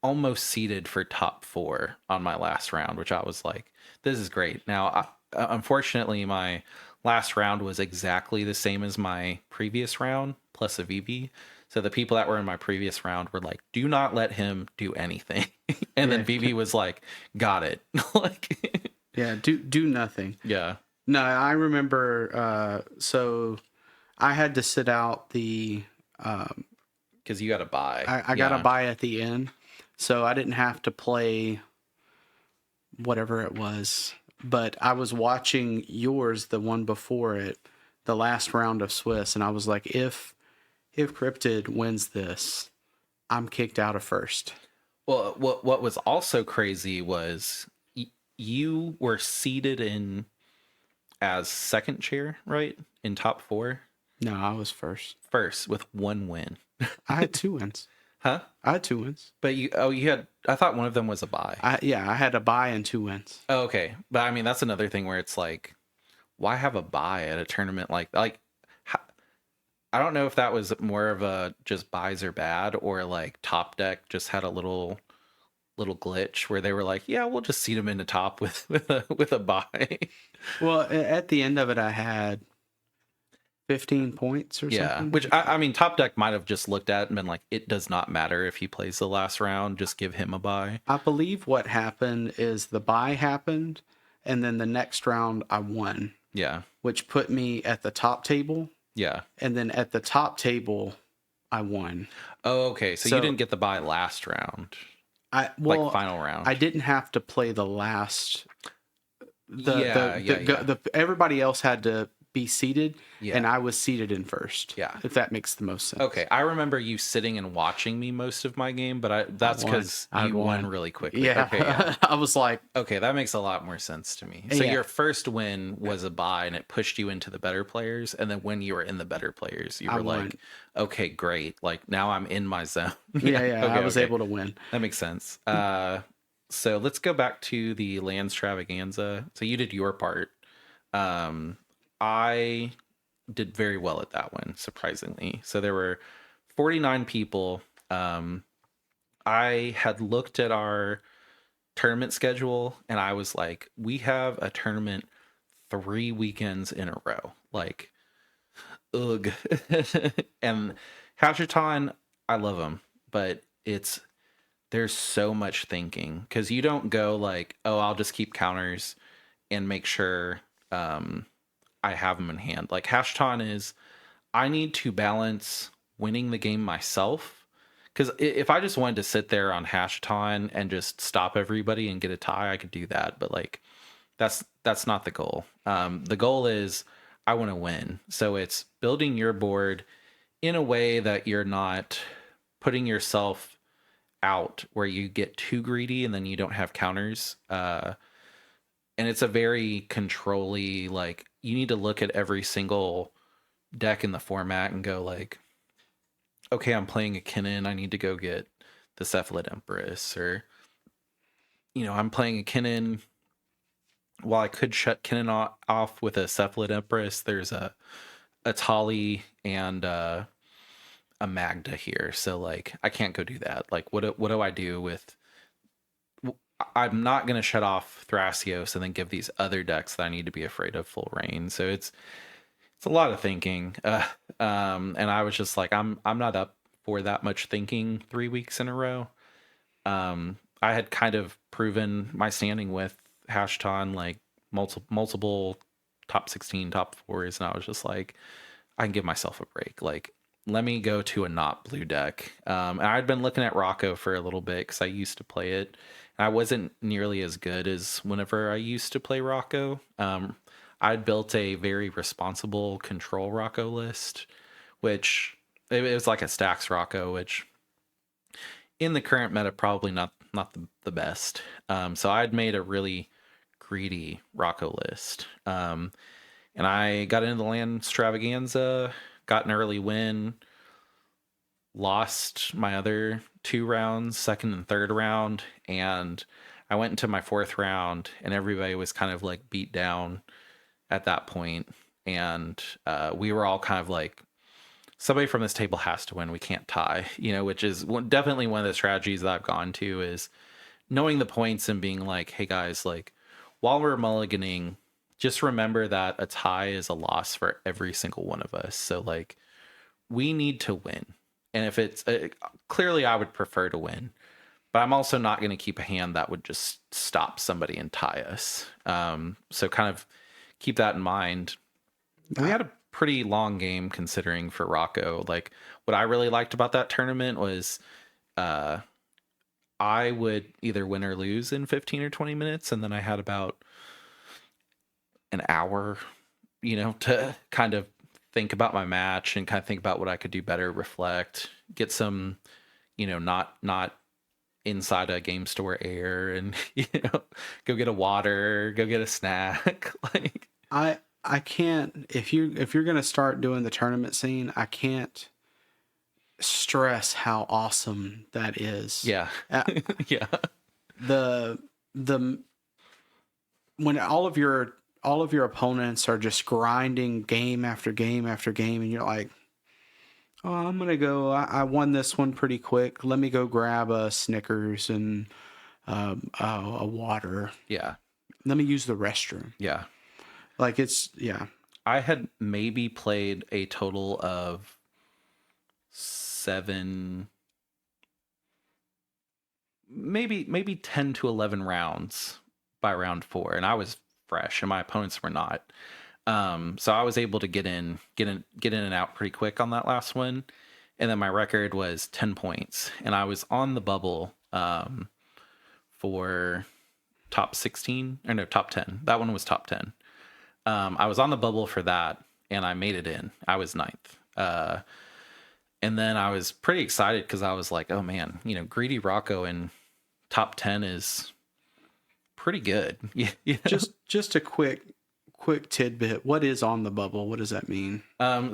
almost seeded for top 4 on my last round, which I was like, this is great. Now, unfortunately, my last round was exactly the same as my previous round plus a VB. So the people that were in my previous round were like, do not let him do anything. And then yeah, VB was like, got it. Like, yeah, do nothing. yeah, No, I remember. So I had to sit out the. because you got to buy. I got to Yeah. buy at the end, so I didn't have to play whatever it was. But I was watching yours, the one before it, the last round of Swiss, and I was like, if Cryptid wins this, I'm kicked out of first. Well, what was also crazy was you were seated in as second chair, right? In top 4, No, I was first. first with 1 win. I had 2 wins. Huh? I had 2 wins. But you had, I thought one of them was a buy. I had a buy and 2 wins. Oh, okay. But I mean, that's another thing where it's like, why have a buy at a tournament like I don't know if that was more of a just buys are bad, or like Top Deck just had a little glitch where they were like, yeah, we'll just seat them into top with a buy. Well, at the end of it, I had 15 points or Yeah, something. which I mean, Top Deck might have just looked at it and been like, it does not matter if he plays the last round, just give him a buy. I believe what happened is the buy happened, and then the next round I won, Yeah, which put me at the top table. yeah. And then at the top table, I won. Oh, okay. So you So didn't get the buy last round, well, like final round. I didn't have to play the last. Yeah. Everybody else had to be seated, Yeah. and I was seated in first. Yeah. If that makes the most sense. Okay, I remember you sitting and watching me most of my game, but that's won. because I you won. won really quickly. Yeah. Okay, yeah. I was like, Okay, that makes a lot more sense to me. So Yeah. your first win was a buy, and it pushed you into the better players. And then when you were in the better players, you I were won. like, okay, great. Like now I'm in my zone. yeah, Okay, I was able to win. That makes sense. So let's go back to the land extravaganza. So you did your part. I did very well at that one, surprisingly. So there were 49 people. I had looked at our tournament schedule and I was like, we have a tournament 3 weekends in a row. Like, ugh. And Hasherton, I love them, but there's so much thinking because you don't go like, oh, I'll just keep counters and make sure I have them in hand. Like Hashton is, I need to balance winning the game myself. Because if I just wanted to sit there on Hashton and just stop everybody and get a tie, I could do that. But like, that's not the goal. The goal is I want to win. So it's building your board in a way that you're not putting yourself out where you get too greedy and then you don't have counters. And it's a very controlly, like, you need to look at every single deck in the format and go like, okay, I'm playing a Kinnan, I need to go get the Cephalid Empress, or I'm playing a Kinnan. While I could shut Kinnan off with a Cephalid Empress, there's a Tali and a Magda here, so like I can't go do that. Like what do I do with? I'm not gonna shut off Thrasios and then give these other decks that I need to be afraid of full reign. So it's a lot of thinking, and I was just like, I'm not up for that much thinking 3 weeks in a row. I had kind of proven my standing with Hashton, like multiple top 16, top fours, and I was just like, I can give myself a break. Like, let me go to a not blue deck. And I'd been looking at Rocco for a little bit because I used to play it. And I wasn't nearly as good as whenever I used to play Rocco. I'd built a very responsible control Rocco list, which it was like a stacks Rocco, which in the current meta probably not the best. So I'd made a really greedy Rocco list. And I got into the land extravaganza, got an early win, lost my other 2 rounds, second and third round, and I went into my fourth round, and everybody was kind of like beat down at that point, and we were all kind of like, somebody from this table has to win. We can't tie, which is definitely one of the strategies that I've gone to, is knowing the points and being like, hey guys, like while we're mulliganing, just remember that a tie is a loss for every single one of us. So like we need to win. And if it's clearly I would prefer to win, but I'm also not going to keep a hand that would just stop somebody and tie us. So kind of keep that in mind. We had a pretty long game considering for Rocco. Like what I really liked about that tournament was I would either win or lose in 15 or 20 minutes. And then I had about an hour, to kind of think about my match and kind of think about what I could do better, reflect, get some, not inside a game store air, and go get a water, go get a snack. Like I can't, if you're gonna start doing the tournament scene, I can't stress how awesome that is. yeah. Yeah. The when all of your opponents are just grinding game after game after game, and you're like, oh, I'm gonna go. I won this one pretty quick. Let me go grab a Snickers and a water. Yeah. Let me use the restroom. Yeah. Like yeah. I had maybe played a total of 7, maybe 10 to 11 rounds by round 4, and I was fresh and my opponents were not. So I was able to get in and out pretty quick on that last one. And then my record was 10 points, and I was on the bubble for top 16, or no, top 10. That one was top 10. I was on the bubble for that, and I made it in. I was 9th. And then I was pretty excited because I was like, oh man, Greedy Rocco in top 10 is pretty good. Just a quick tidbit. What is on the bubble? What does that mean?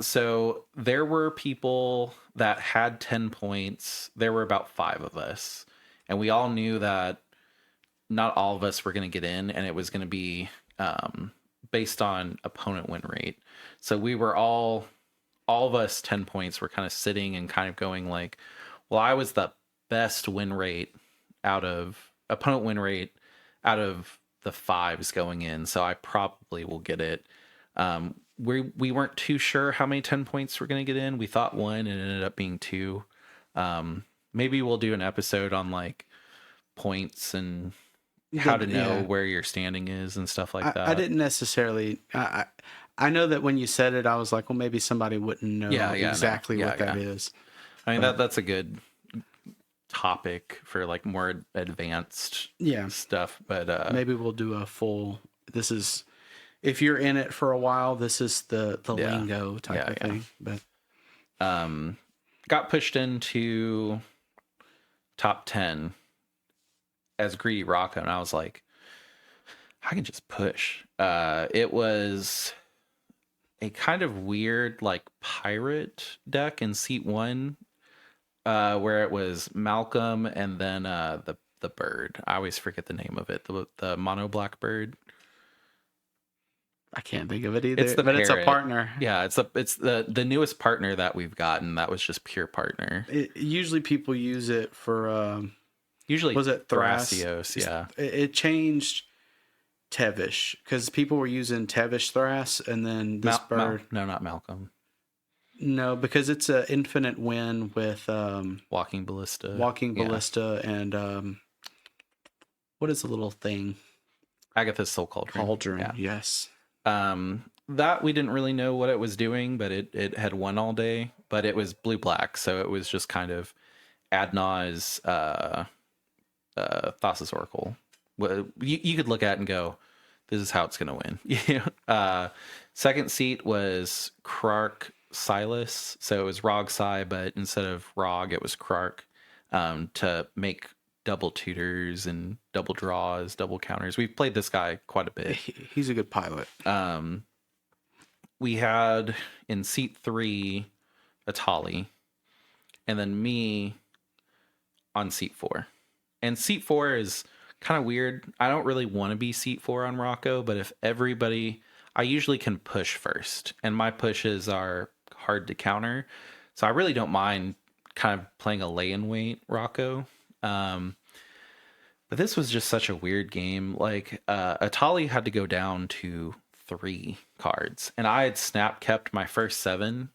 So there were people that had 10 points. There were about 5 of us, and we all knew that not all of us were going to get in, and it was going to be based on opponent win rate. So we were all of us 10 points were kind of sitting and kind of going like, well, I was the best win rate out of opponent win rate out of the 5s going in, so I probably will get it. We weren't too sure how many 10 points we're going to get in. We thought 1, and it ended up being 2. Maybe we'll do an episode on like points and how to know where your standing is and stuff like that. I didn't necessarily. I know that when you said it, I was like, well, maybe somebody wouldn't know exactly what that is. I mean, that's a good topic for like more advanced stuff, but maybe we'll do a full, this is, if you're in it for a while, this is the lingo type of thing. But got pushed into top 10 as Greedy Rocco, and I was like, I can just push. It was a kind of weird like pirate deck in seat 1. where it was Malcolm and then the bird. I always forget the name of it. The mono black bird. I can't think of it It's either, the but it's a parrot. partner. Yeah, it's the newest partner that we've gotten. That was just pure partner. Usually people use it for Usually was it Thras? Thrasios, yeah. It changed Tevish because people were using Tevish Thras, and then this bird. No, not Malcolm. No, because it's an infinite win with Walking Ballista. Walking Ballista, and what is the little thing? Agatha's Soul Cauldron. Cauldron, Yeah. yes. That we didn't really know what it was doing, but it had won all day. But it was blue-black, so it was just kind of Adnaw's Thassa's Oracle. Well, you could look at it and go, this is how it's going to win. Second seat was Krark Silas. So it was Rog Sai, but instead of Rog, it was Krark to make double tutors and double draws, double counters. We've played this guy quite a bit. He's a good pilot. We had in seat 3 Atali, and then me on seat 4. And seat 4 is kind of weird. I don't really want to be seat 4 on Rocco, but if everybody, I usually can push first, and my pushes are hard to counter. So I really don't mind kind of playing a lay and wait Rocco. But this was just such a weird game. Like Atali had to go down to 3 cards, and I had snap kept my first 7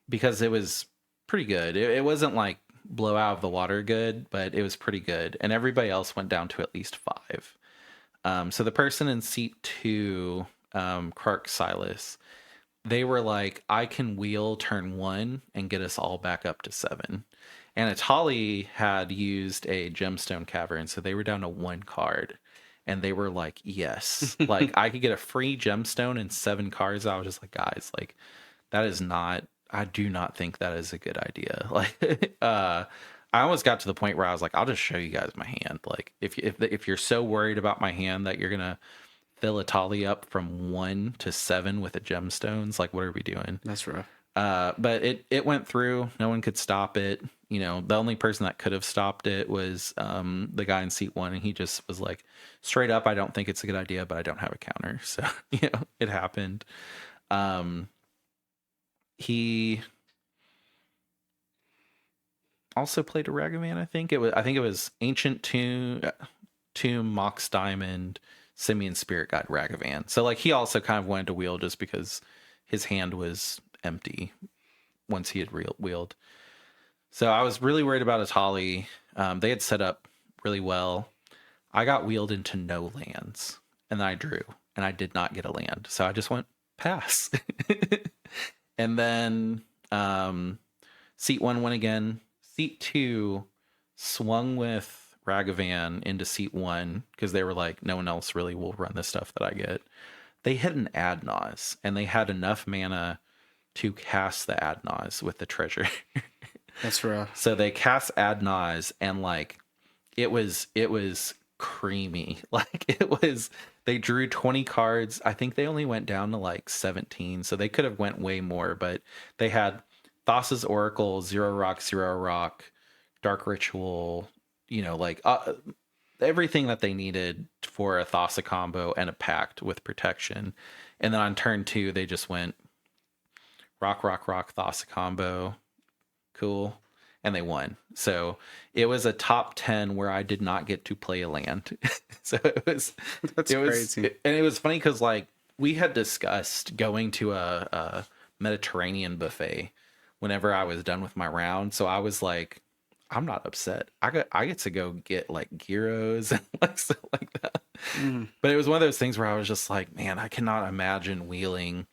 because it was pretty good. It wasn't like blow out of the water good, but it was pretty good, and everybody else went down to at least 5. So the person in seat 2, Krark Silas, they were like, I can wheel turn 1 and get us all back up to 7. And Atali had used a gemstone cavern, so they were down to 1 card. And they were like, yes. Like, I could get a free gemstone and 7 cards. I was just like, guys, like, that is not, I do not think that is a good idea. Like, I almost got to the point where I was like, I'll just show you guys my hand. Like, if you're so worried about my hand that you're going to fill Atali up from 1 to 7 with the gemstones, like, what are we doing? That's rough. But it went through. No one could stop it. You know, the only person that could have stopped it was the guy in seat 1, and he just was like, straight up, I don't think it's a good idea, but I don't have a counter. So, you know, it happened. He also played a Ragavan, I think it was Ancient Tomb, Mox Diamond, Simian Spirit Guide, Ragavan. So like he also kind of wanted to wheel just because his hand was empty once he had wheeled. So I was really worried about Atali. They had set up really well. I got wheeled into no lands, and then I drew, and I did not get a land. So I just went pass. And then seat 1 went again. Seat 2 swung with Ragavan into seat 1 because they were like, no one else really will run the stuff that I get. They hit an Adnaz, and they had enough mana to cast the Adnaz with the treasure. That's rough. So they cast Adnaz, and like it was creamy. Like they drew 20 cards. I think they only went down to like 17, so they could have went way more, but they had Thassa's Oracle, 0 rock, Dark Ritual, you know, like everything that they needed for a Thassa combo and a pact with protection. And then on turn 2, they just went rock, Thassa combo. Cool. And they won. So it was a top 10 where I did not get to play a land. So that's crazy. And it was funny because like we had discussed going to a Mediterranean buffet whenever I was done with my round. So I was like, I'm not upset. I get to go get like gyros and like stuff like that. But it was one of those things where I was just like, man, I cannot imagine wheeling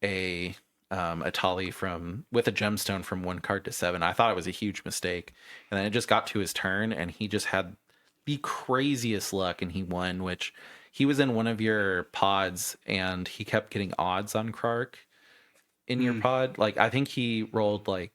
a Atali with a gemstone from 1 card to 7. I thought it was a huge mistake, and then it just got to his turn, and he just had the craziest luck, and he won. Which he was in one of your pods, and he kept getting odds on Krark in your pod. Like I think he rolled like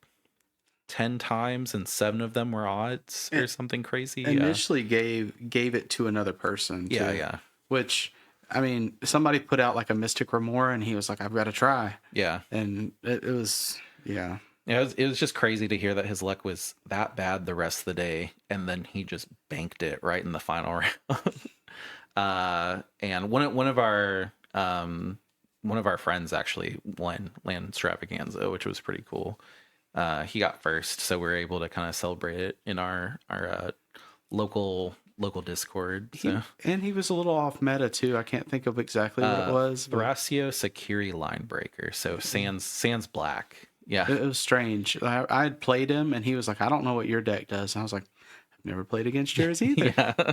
10 times, and 7 of them were odds or something crazy. Initially gave it to another person. Too, yeah. Which, I mean, somebody put out like a Mystic Remora, and he was like, I've got to try. Yeah. And it was, yeah. Yeah, it was just crazy to hear that his luck was that bad the rest of the day, and then he just banked it right in the final round. And one of our friends actually won Land Extravaganza, which was pretty cool. He got first, so we were able to kind of celebrate it in our local Discord. So He was a little off meta too. I can't think of exactly what it was, but Thrasio Sakiri Linebreaker, so Sans Black. Yeah. it was strange. I had played him, and he was like, "I don't know what your deck does." And I was like, "I've never played against yours either." Yeah.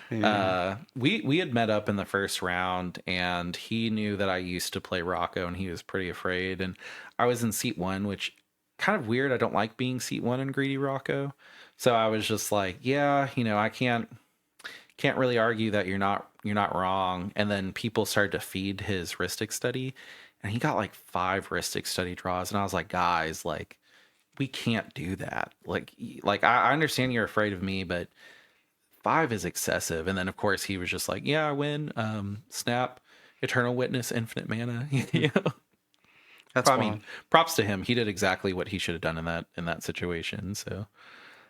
Yeah. We had met up in the first round, and he knew that I used to play Rocco, and he was pretty afraid. And I was in seat one, which kind of weird. I don't like being seat one in Greedy Rocco, so I was just like, yeah, I can't really argue that you're not wrong. And then people started to feed his Rhystic Study, and he got like 5 Rhystic Study draws, and I was like, guys, like we can't do that. Like I understand you're afraid of me, but 5 is excessive. And then of course he was just like, yeah, I win. Snap, Eternal Witness, infinite mana. That's I mean, wild. props to him. He did exactly what he should have done in that situation. So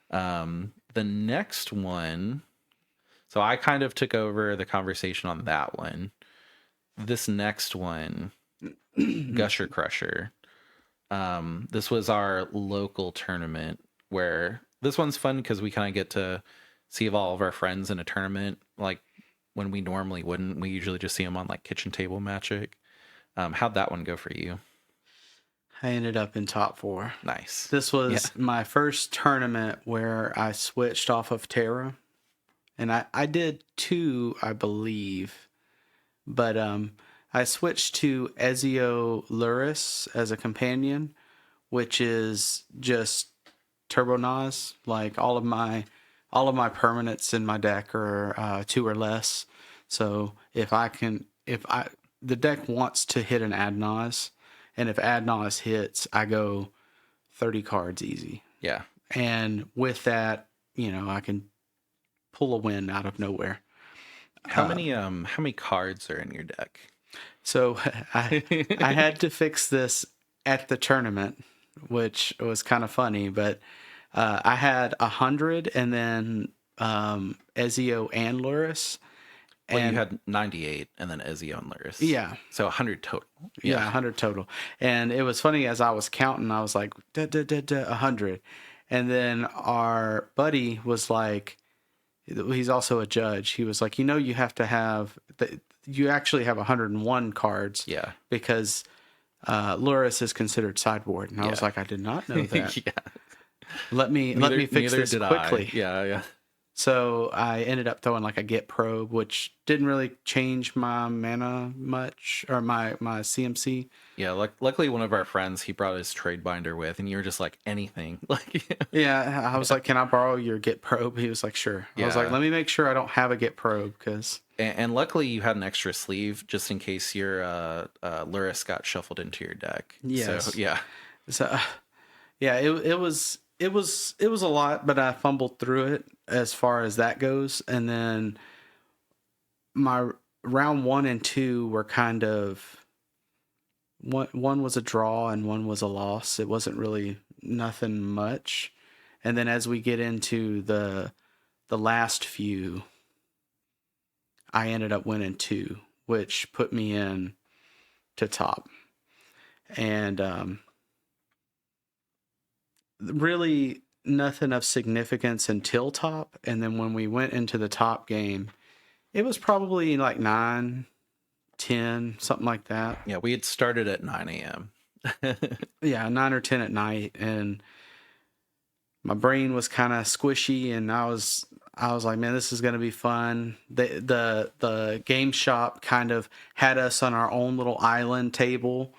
the next one, so I kind of took over the conversation on that one. This next one, Gusher Crusher. This was our local tournament where this one's fun because we kind of get to see all of our friends in a tournament, like when we normally wouldn't. We usually just see them on like kitchen table Magic. How'd that one go for you? I ended up in top 4. Nice. This Yeah. was my first tournament where I switched off of Terra, and I did 2, I believe, but I switched to Ezio Luris as a companion, which is just Turbo Nas. Like all of my permanents in my deck are 2 or less. So if the deck wants to hit an Ad Nas, and if Ad Nas hits, I go 30 cards easy. Yeah. And with that, I can pull a win out of nowhere. How many cards are in your deck? So I had to fix this at the tournament, which was kind of funny, but I had 100 and then Ezio and Luris. Well, And you had 98 and then Ezio and Luris. yeah. So 100 total. Yeah, 100 total. And it was funny, as I was counting, I was like, 100. And then our buddy was like, he's also a judge. He was like, you have to have, you actually have 101 cards. Yeah. Because Luris is considered sideboard. And I was like, I did not know that. Yeah. Let me fix this quickly. Yeah. So I ended up throwing like a Get Probe, which didn't really change my mana much, or my CMC. Yeah, luckily one of our friends, he brought his trade binder with, and you were just like, anything. Like, Yeah, I was like, can I borrow your Get Probe? He was like, sure. I was like, Yeah. let me make sure I don't have a Get Probe, because and luckily you had an extra sleeve just in case your Luris got shuffled into your deck. Yes. So, yeah. So yeah, it was a lot, but I fumbled through it as far as that goes. And then my round 1 and 2 were kind of, one was a draw and one was a loss. It wasn't really nothing much. And then as we get into the last few, I ended up winning 2, which put me in to top. And really nothing of significance until top. And then when we went into the top game, it was probably like 9, 10, something like that. Yeah, we had started at 9 a.m. Yeah, 9 or 10 at night, and my brain was kind of squishy, and I was like, man, this is going to be fun. The game shop kind of had us on our own little island table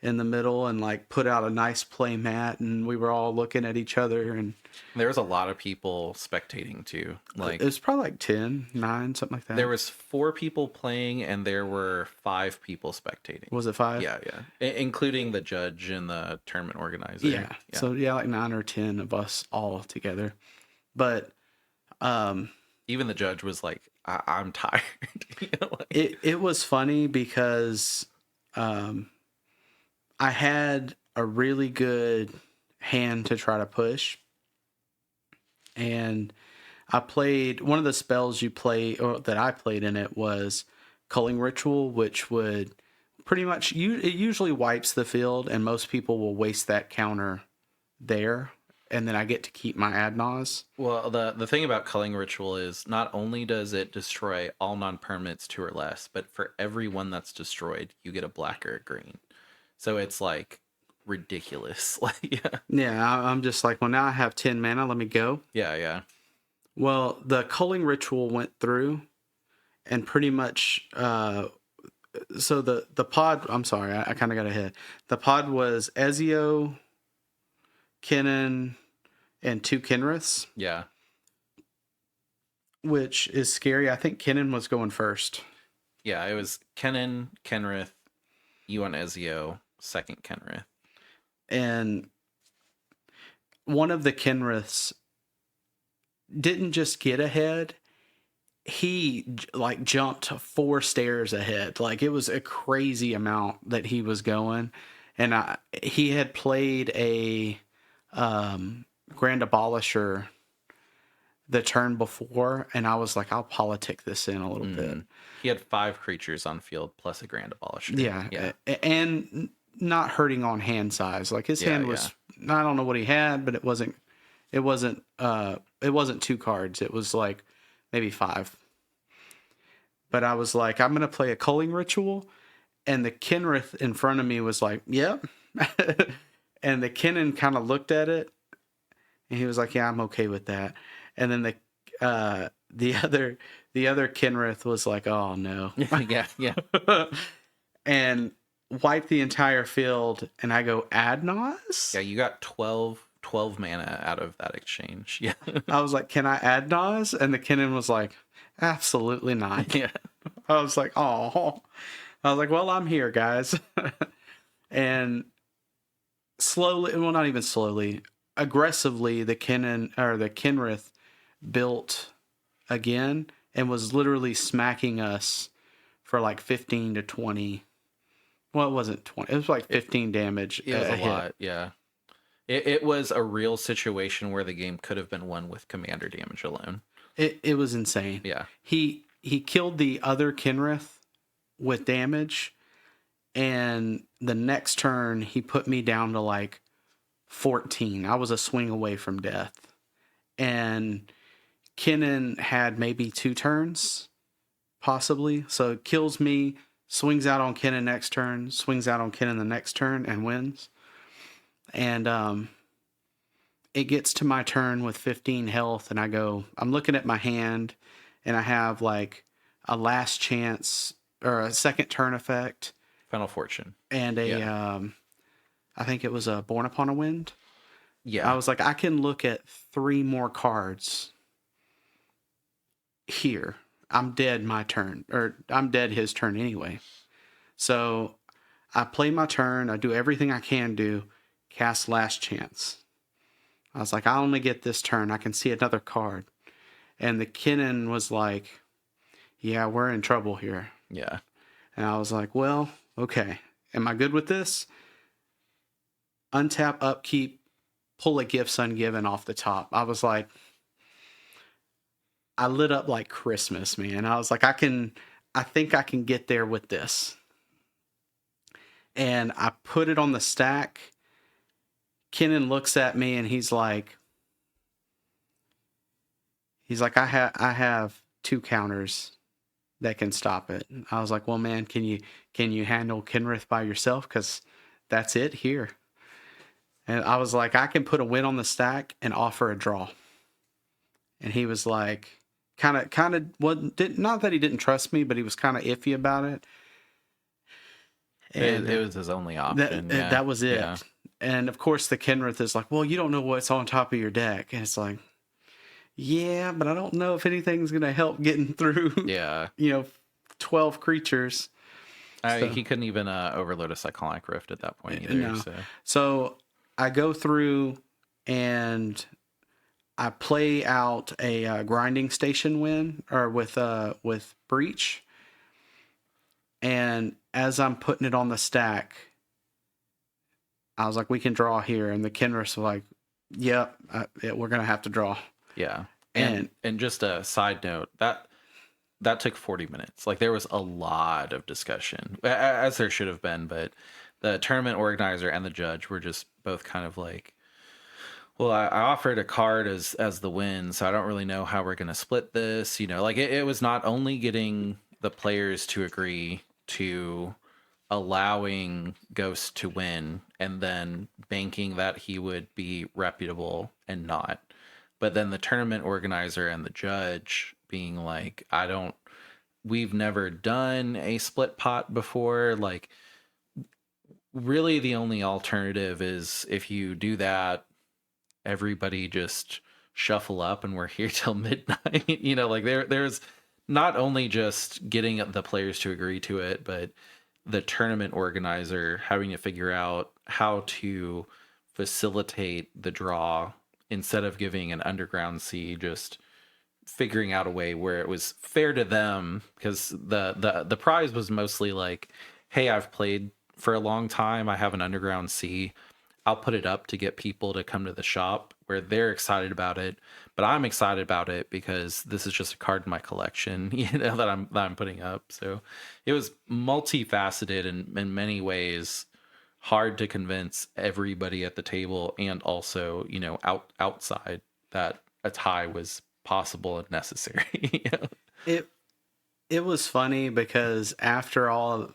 in the middle, and like put out a nice play mat, and we were all looking at each other, and There was a lot of people spectating too. Like, it was probably like 10, 9, something like that. there was 4 people playing and there were 5 people spectating. Was it 5? Yeah. Including the judge and the tournament organizer. Yeah. So yeah, like 9 or 10 of us all together. But even the judge was like, I'm tired. it was funny because I had a really good hand to try to push. And I played one of the spells you play, or that I played in it, was Culling Ritual, which would pretty much it usually wipes the field, and most people will waste that counter there, and then I get to keep my Adnaz. Well, the thing about Culling Ritual is not only does it destroy all non-permanents 2 or less, but for every one that's destroyed, you get a black or a green. So it's like ridiculous. Like, yeah. Yeah, I'm just like, well, now I have 10 mana, let me go. Yeah, yeah. Well, the Culling Ritual went through, and pretty much, so the pod, I'm sorry, I kind of got ahead. The pod was Ezio, Kennen, and 2 Kenriths, Yeah. which is scary. I think Kennen was going first. Yeah, it was Kennen, Kenrith, you on Ezio, second Kenrith. And one of the Kenriths didn't just get ahead, he like jumped 4 stairs ahead. Like, it was a crazy amount that he was going. And he had played a Grand Abolisher the turn before, and I was like, I'll politic this in a little bit. He had 5 creatures on field plus a Grand Abolisher. Yeah. And not hurting on hand size. Like, his hand was, I don't know what he had, but it wasn't 2 cards. It was like maybe 5. But I was like, I'm going to play a Culling Ritual. And the Kenrith in front of me was like, yep. And the Kennen kind of looked at it, and he was like, yeah, I'm okay with that. And then the other Kenrith was like, oh no. yeah. And wiped the entire field, and I go, Adnaz? Yeah, you got 12 mana out of that exchange. Yeah. I was like, can I Adnaz? And the Kennen was like, absolutely not. Yeah. I was like, oh. I was like, well, I'm here, guys. And slowly, well, not even slowly, aggressively, the Kenrith built again and was literally smacking us for like 15 to 20. Well, it wasn't 20. It was like 15 damage. It was a lot, yeah. It was a real situation where the game could have been won with commander damage alone. It was insane. Yeah. He killed the other Kenrith with damage, and the next turn he put me down to like 14. I was a swing away from death. And Kennen had maybe 2 turns, possibly. So it kills me, swings out on Kennen next turn, swings out on Kennen the next turn, and wins. And it gets to my turn with 15 health, and I'm looking at my hand, and I have like a last chance or a second turn effect. Final Fortune. And I think it was a Born Upon a Wind. Yeah. I was like, I can look at 3 more cards here. I'm dead my turn, or I'm dead his turn anyway. So I play my turn. I do everything I can do. Cast Last Chance. I was like, I only get this turn. I can see another card. And the Kennen was like, yeah, we're in trouble here. Yeah. And I was like, well, okay. Am I good with this? Untap, upkeep, pull a Gifts Ungiven off the top. I was like, I lit up like Christmas, man. I was like, I think I can get there with this. And I put it on the stack. Kennen looks at me and he's like, I have 2 counters that can stop it. I was like, well, man, can you handle Kenrith by yourself? Because that's it here. And I was like, I can put a win on the stack and offer a draw. And he was like, kind of, not that he didn't trust me, but he was kind of iffy about it. And it was his only option. That was it. Yeah. And of course, the Kenrith is like, well, you don't know what's on top of your deck. And it's like, yeah, but I don't know if anything's going to help getting through, 12 creatures. He couldn't even overload a Cyclonic Rift at that point either. No. So I go through and I play out a grinding station win, or with Breach. And as I'm putting it on the stack, I was like, we can draw here. And the Kenris were like, yep, yeah, we're going to have to draw. Yeah. And And just a side note, that took 40 minutes. Like there was a lot of discussion, as there should have been, but the tournament organizer and the judge were just both kind of like, well, I offered a card as the win, so I don't really know how we're going to split this. You know, like it was not only getting the players to agree to allowing Ghost to win and then banking that he would be reputable and not, but then the tournament organizer and the judge being like, we've never done a split pot before. Like, really, the only alternative is if you do that, everybody just shuffle up and we're here till midnight. You know, like there's not only just getting the players to agree to it, but the tournament organizer having to figure out how to facilitate the draw instead of giving an underground sea, just figuring out a way where it was fair to them, because the prize was mostly like, hey, I've played for a long time, I have an underground sea, I'll put it up to get people to come to the shop where they're excited about it, but I'm excited about it because this is just a card in my collection, you know, that I'm putting up. So it was multifaceted in many ways, hard to convince everybody at the table, and also, you know, outside, that a tie was possible and necessary. You know? it was funny because after all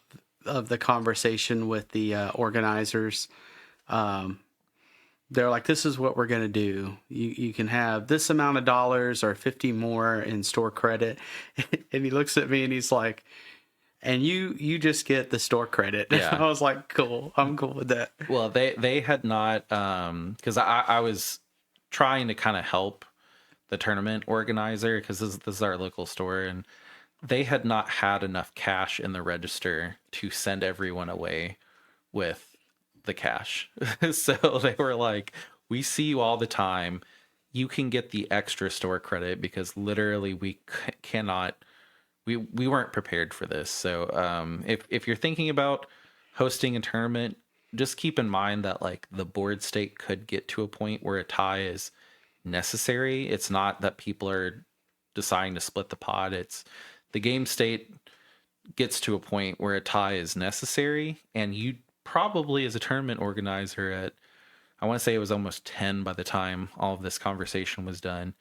of the conversation with the organizers, they're like, this is what we're going to do. You can have this amount of dollars or 50 more in store credit. And he looks at me and he's like, and you just get the store credit. Yeah. I was like, cool. I'm cool with that. Well, they had not, because I was trying to kind of help the tournament organizer, because this is our local store, and they had not had enough cash in the register to send everyone away with the cash. So they were like, we see you all the time, you can get the extra store credit, because literally we cannot, we weren't prepared for this. So if you're thinking about hosting a tournament, just keep in mind that like the board state could get to a point where a tie is necessary. It's not that people are deciding to split the pot. It's the game state gets to a point where a tie is necessary, and you probably, as a tournament organizer, at, I want to say it was almost 10 by the time all of this conversation was done,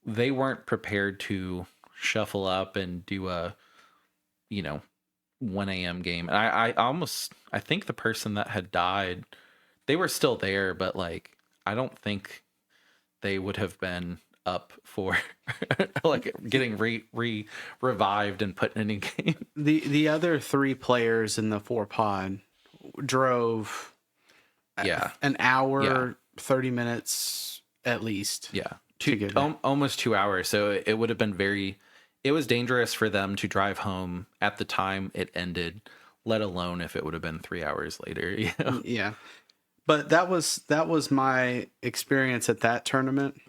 they weren't prepared to shuffle up and do a, you know, 1 a.m. game. And I think the person that had died, they were still there, but like, I don't think they would have been up for like getting revived and put in a game. The other three players in the 4 pod drove Yeah. an hour, Yeah. 30 minutes at least. Yeah. To get there. Almost 2 hours. So it would have been it was dangerous for them to drive home at the time it ended, let alone if it would have been 3 hours later. You know? Yeah. But that was my experience at that tournament.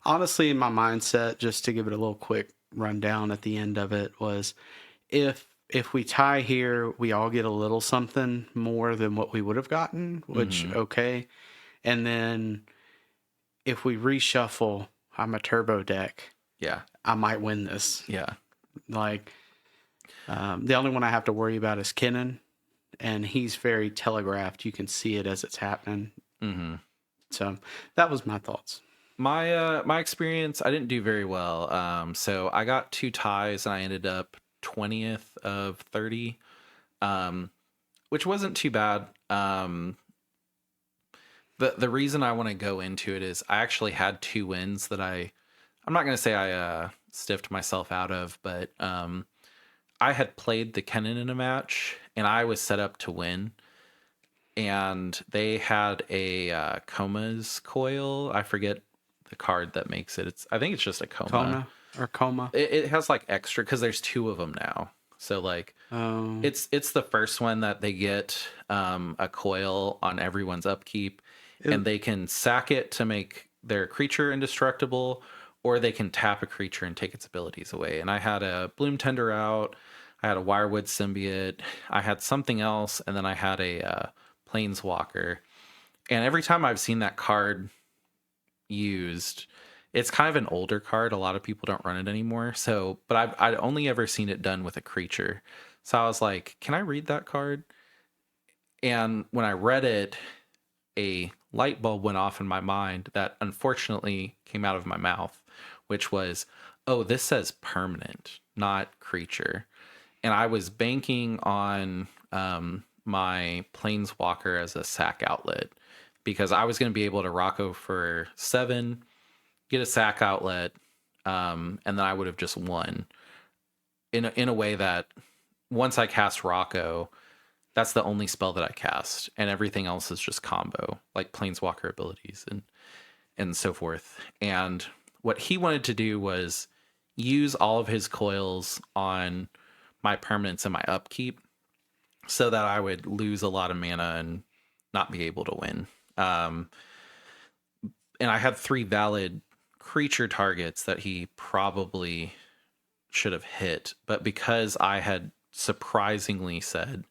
Honestly, in my mindset, just to give it a little quick rundown at the end of it, was if we tie here, we all get a little something more than what we would have gotten, which okay. And then if we reshuffle, I'm a turbo deck. Yeah. I might win this. Yeah. Like the only one I have to worry about is Kenan. And he's very telegraphed. You can see it as it's happening. Mm-hmm. So that was my thoughts. My experience, I didn't do very well. So I got 2 ties and I ended up 20th of 30, which wasn't too bad. The reason I want to go into it is I actually had 2 wins that I'm not going to say I stiffed myself out of, but I had played the Kennen in a match and I was set up to win. And they had a Coma's coil. I forget the card that makes it. I think it's just a Coma. Coma. It has like extra, because there's 2 of them now. So like it's the first one that they get a coil on everyone's upkeep, and they can sack it to make their creature indestructible, or they can tap a creature and take its abilities away. And I had a Bloom Tender out, I had a Wirewood Symbiote, I had something else, and then I had a Planeswalker. And every time I've seen that card used, it's kind of an older card. A lot of people don't run it anymore. So, but I'd only ever seen it done with a creature. So I was like, can I read that card? And when I read it, a light bulb went off in my mind that unfortunately came out of my mouth, which was, oh, this says permanent, not creature. And I was banking on my Planeswalker as a sack outlet because I was going to be able to Rocco for 7, get a sack outlet, and then I would have just won in a way that once I cast Rocco, that's the only spell that I cast, and everything else is just combo, like Planeswalker abilities and so forth. And what he wanted to do was use all of his coils on my permanents and my upkeep so that I would lose a lot of mana and not be able to win. And I had 3 valid creature targets that he probably should have hit, but because I had surprisingly said,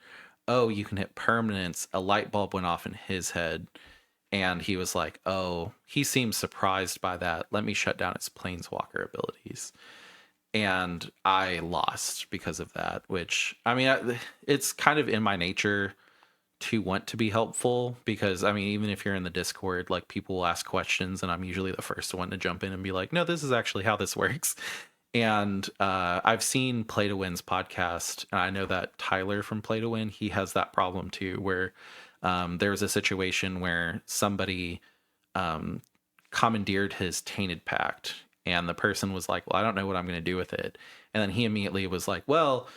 oh, you can hit permanents, a light bulb went off in his head, and he was like, oh, he seems surprised by that. Let me shut down his Planeswalker abilities. And I lost because of that, which, I mean, it's kind of in my nature to want to be helpful because, I mean, even if you're in the Discord, like people will ask questions and I'm usually the first one to jump in and be like, no, this is actually how this works. And I've seen Play to Win's podcast, and I know that Tyler from Play to Win, he has that problem too, where there's a situation where somebody commandeered his Tainted Pact, and the person was like, well, I don't know what I'm going to do with it. And then he immediately was like, well,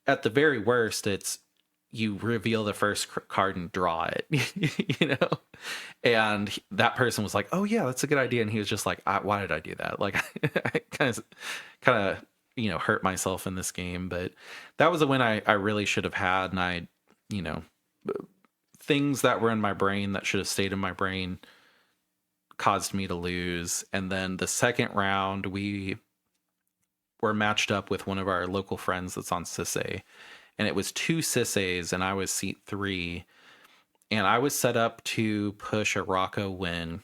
at the very worst, it's you reveal the first card and draw it, you know? And that person was like, oh yeah, that's a good idea. And he was just like, why did I do that? Like, I kind of, hurt myself in this game, but that was a win I really should have had. And I, you know, things that were in my brain that should have stayed in my brain caused me to lose. And then the second round, we were matched up with one of our local friends that's on Sisay, and it was 2 Sisays and I was seat 3, and I was set up to push a Rocco win,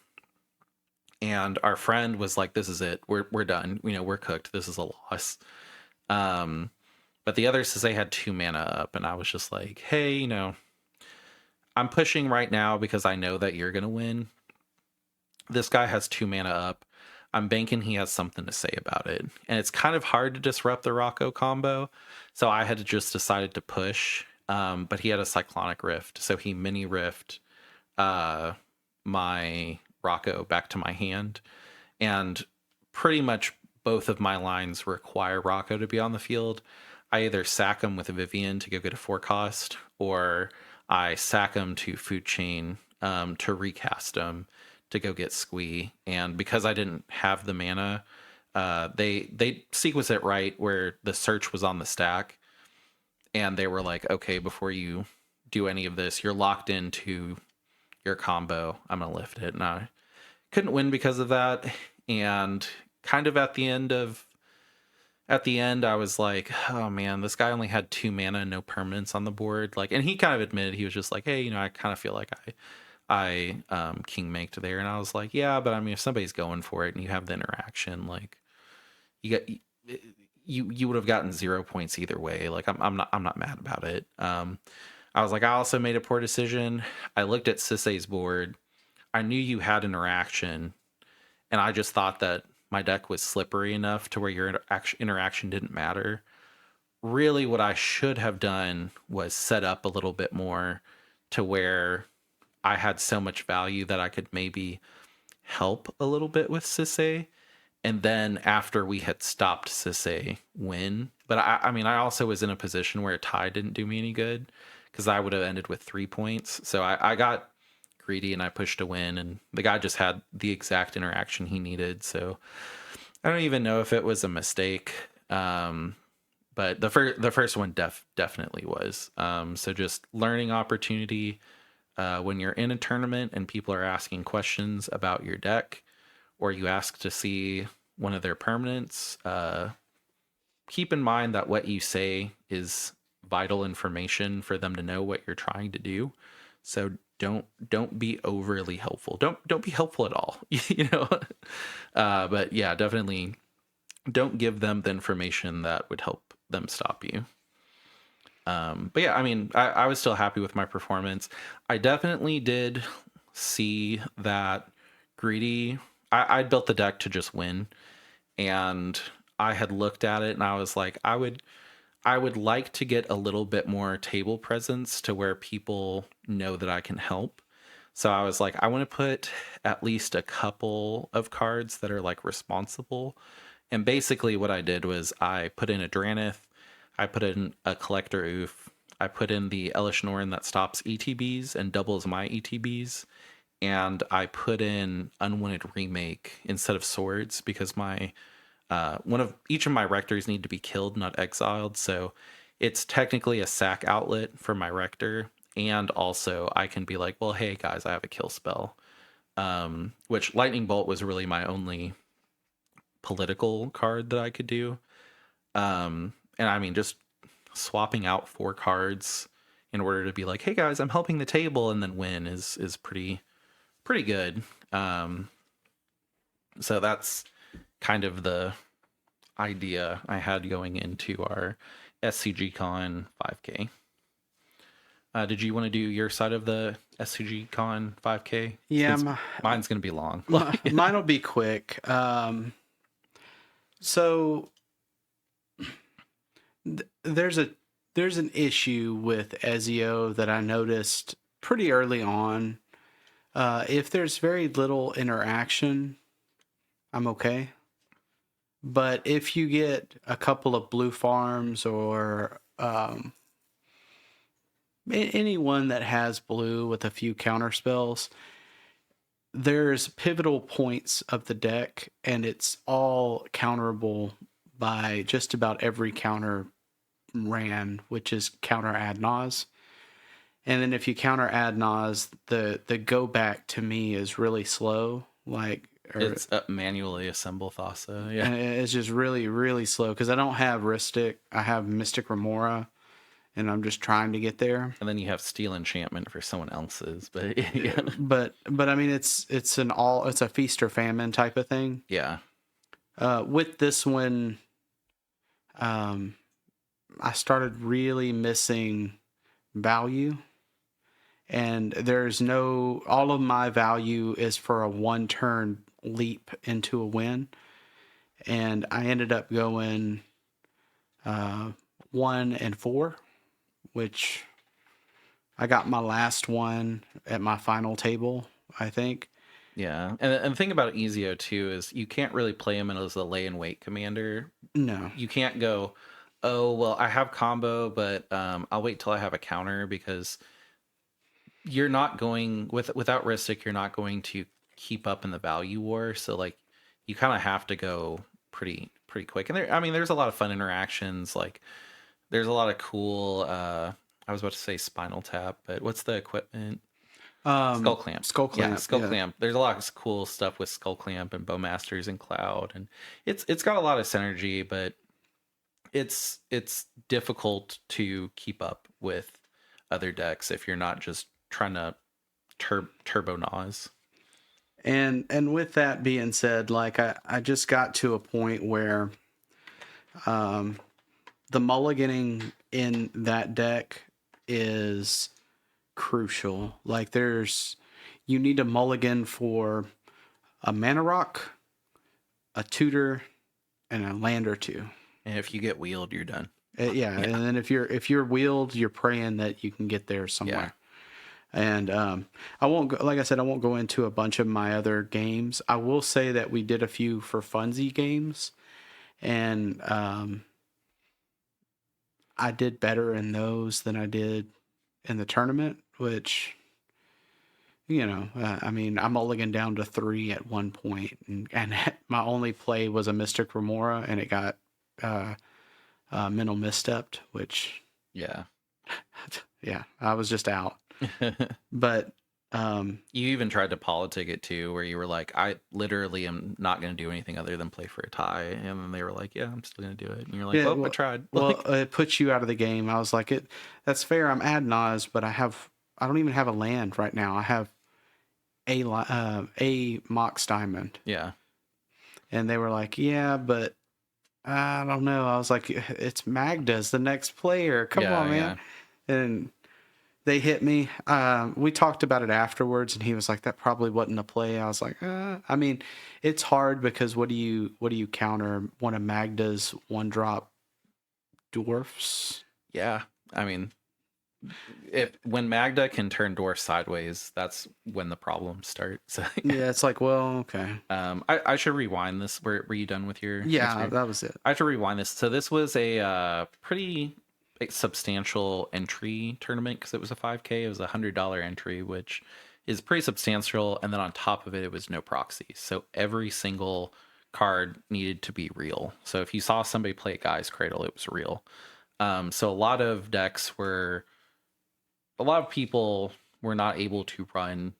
and our friend was like, this is it, we're done, we're cooked, this is a loss. But the other Sisay had 2 mana up, and I was just like, hey, I'm pushing right now because I know that you're gonna win. This guy has 2 mana up. I'm banking he has something to say about it. And it's kind of hard to disrupt the Rocco combo. So I had to just decided to push. But he had a Cyclonic Rift. So he mini rift my Rocco back to my hand. And pretty much both of my lines require Rocco to be on the field. I either sack him with a Vivian to go get a 4 cost, or I sack him to Food Chain to recast him to go get Squee. And because I didn't have the mana, they sequenced it right where the search was on the stack, and they were like, okay, before you do any of this, you're locked into your combo, I'm gonna lift it. And I couldn't win because of that. And kind of at the end I was like, oh man, this guy only had 2 mana and no permanents on the board. Like, and he kind of admitted, he was just like, hey, I kind of feel like I king maked there. And I was like, yeah, but I mean, if somebody's going for it and you have the interaction, like you would have gotten 0 points either way. Like, I'm not mad about it. I was like, I also made a poor decision. I looked at Sisay's board. I knew you had interaction, and I just thought that my deck was slippery enough to where your interaction didn't matter. Really, what I should have done was set up a little bit more to where I had so much value that I could maybe help a little bit with Sisay. And then after we had stopped Sisay, win. But I mean, I also was in a position where a tie didn't do me any good because I would have ended with 3 points. So I got greedy and I pushed a win, and the guy just had the exact interaction he needed. So I don't even know if it was a mistake. But the first one definitely was. So just learning opportunity when you're in a tournament and people are asking questions about your deck, or you ask to see one of their permanents, keep in mind that what you say is vital information for them to know what you're trying to do. So don't be overly helpful. Don't be helpful at all. But yeah, definitely don't give them the information that would help them stop you. But yeah, I mean, I was still happy with my performance. I definitely did see that greedy. I built the deck to just win, and I had looked at it and I was like, I would like to get a little bit more table presence to where people know that I can help. So I was like, I want to put at least a couple of cards that are like responsible. And basically what I did was I put in a Dranith, I put in a Collector Oof, I put in the Elish Norn that stops ETBs and doubles my ETBs, and I put in Unwanted Remake instead of Swords because my one of each of my rectors need to be killed, not exiled. So it's technically a sack outlet for my rector, and also I can be like, well, hey guys, I have a kill spell. Which Lightning Bolt was really my only political card that I could do. And I mean, just swapping out 4 cards in order to be like, hey guys, I'm helping the table, and then win is pretty good. So that's kind of the idea I had going into our SCG Con 5K. Did you want to do your side of the SCG Con 5K? Yeah, Mine's going to be long. Mine will be quick. So there's an issue with Ezio that I noticed pretty early on. If there's very little interaction, I'm okay. But if you get a couple of blue farms or anyone that has blue with a few counter spells, there's pivotal points of the deck, and it's all counterable by just about every counter ran, which is counter ad nause. And then if you counter ad nause, the go back to me is really slow. It's manually assemble Thassa. Yeah, and it's just really, really slow because I don't have Rhystic. I have Mystic Remora, and I'm just trying to get there. And then you have Steel Enchantment for someone else's, but yeah. But I mean, it's a feast or famine type of thing. Yeah. With this one, I started really missing value, and all of my value is for a 1-turn leap into a win, and I ended up going 1 and 4, which I got my last one at my final table, I think. Yeah, and the thing about Ezio too is you can't really play him as a lay and wait commander. No, you can't go, oh well, I have combo, but I'll wait till I have a counter, because you're not going without Rhystic, you're not going to keep up in the value war. So like, you kind of have to go pretty quick. And there's a lot of fun interactions. Like, there's a lot of cool. I was about to say Spinal Tap, but what's the equipment? Skull Clamp. Yeah, Skull Clamp. There's a lot of cool stuff with Skull Clamp and Bowmasters and Cloud, and it's got a lot of synergy, but it's difficult to keep up with other decks if you're not just trying to turbo nause. And with that being said, like I just got to a point where the mulliganing in that deck is crucial. Like you need a mulligan for a mana rock, a tutor, and a land or two. And if you get wheeled, you're done. Yeah, and then if you're wheeled, you're praying that you can get there somewhere. Yeah. And I won't go, like I said, I won't go into a bunch of my other games. I will say that we did a few for funsies games, and I did better in those than I did in the tournament, which, I mean, I mulliganed down to 3 at one point, and my only play was a Mystic Remora, and it got mental misstepped, which, yeah, I was just out. But you even tried to politic it too, where you were like, I literally am not going to do anything other than play for a tie, and then they were like, yeah, I'm still going to do it, and you're like, yeah, well, I tried. Well, it puts you out of the game. I was like, that's fair, I'm ad nause, but I have I don't even have a land right now. I have a Mox Diamond. Yeah. And they were like, yeah, but I don't know. I was like, it's Magda's the next player. Come Yeah. on, man. Yeah. And they hit me. We talked about it afterwards, and he was like, that probably wasn't a play. I was like, I mean, it's hard because what do you counter one of Magda's one drop dwarfs? Yeah. I mean, if when Magda can turn dwarf sideways, that's when the problems start. So Yeah, it's like, well, okay. I should rewind this. Were you done with your Yeah, answer? that was it. I have to rewind this. So this was a pretty substantial entry tournament because it was a 5K. It was $100 entry, which is pretty substantial. And then on top of it, it was no proxies. So every single card needed to be real. So if you saw somebody play Guy's Cradle, it was real. So a lot of people were not able to run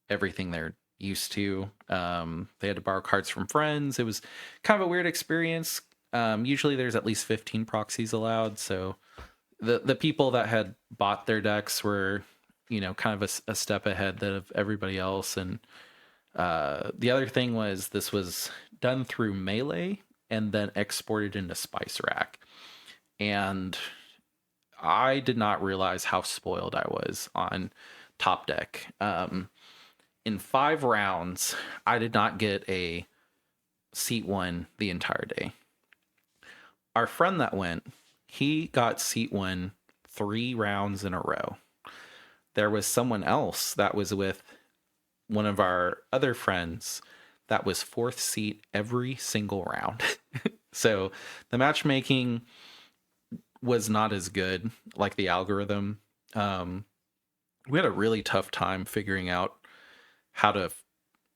everything they're used to. They had to borrow cards from friends. It was kind of a weird experience. Usually there's at least 15 proxies allowed. So the people that had bought their decks were, kind of a step ahead of everybody else. And the other thing was this was done through Melee and then exported into Spice Rack. And I did not realize how spoiled I was on Top Deck. In 5 rounds, I did not get a seat 1 the entire day. Our friend that went, he got seat 1 3 rounds in a row. There was someone else that was with one of our other friends that was 4th seat every single round. So the matchmaking was not as good, like the algorithm. We had a really tough time figuring out how to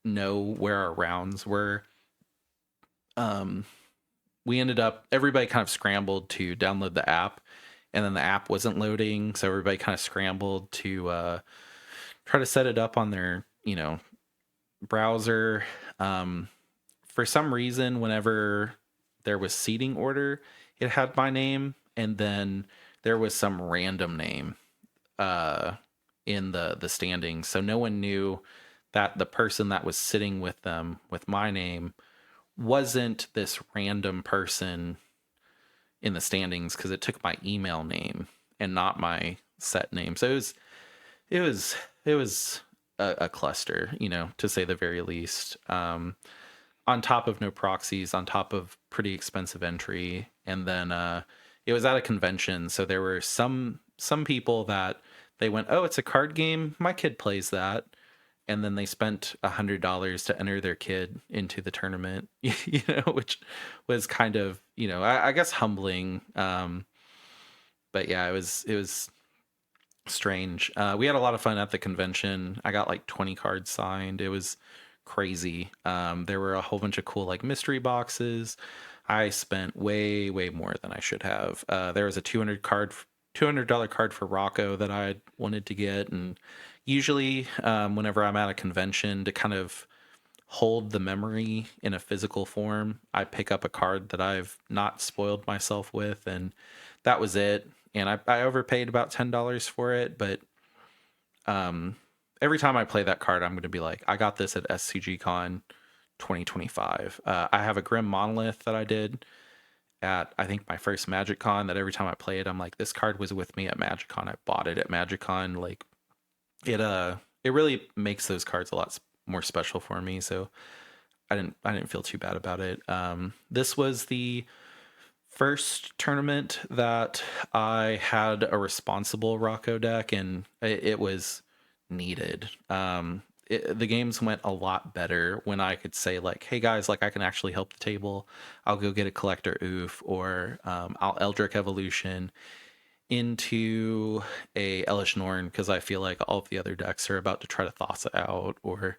know where our rounds were. We ended up, everybody kind of scrambled to download the app, and then the app wasn't loading, so everybody kind of scrambled to try to set it up on their browser. For some reason, whenever there was seating order, it had my name, and then there was some random name in the standings, so no one knew that the person that was sitting with them with my name wasn't this random person in the standings, because it took my email name and not my set name. So it was a cluster, to say the very least. On top of no proxies, on top of pretty expensive entry, and then it was at a convention, so there were some people that they went, oh, it's a card game, my kid plays that, and then they spent $100 to enter their kid into the tournament, which was kind of, I guess humbling. But yeah, it was strange. We had a lot of fun at the convention. I got like 20 cards signed. It was crazy. There were a whole bunch of cool like mystery boxes. I spent way more than I should have. There was a $200 card for Rocco that I wanted to get, and usually whenever I'm at a convention, to kind of hold the memory in a physical form, I pick up a card that I've not spoiled myself with, and that was it. And I overpaid about $10 for it, but every time I play that card, I'm going to be like, I got this at SCG Con 2025. I have a Grim Monolith that I did at, I think, my first Magic Con, that every time I play it, I'm like, this card was with me at Magic Con. I bought it at Magic Con. Like, it really makes those cards a lot more special for me. So I didn't feel too bad about it. This was the first tournament that I had a responsible Rocco deck, and it was needed. The games went a lot better when I could say like, hey guys, like I can actually help the table. I'll go get a Collector Oof, or I'll Eldritch Evolution into a Elish Norn, because I feel like all of the other decks are about to try to Thassa out, or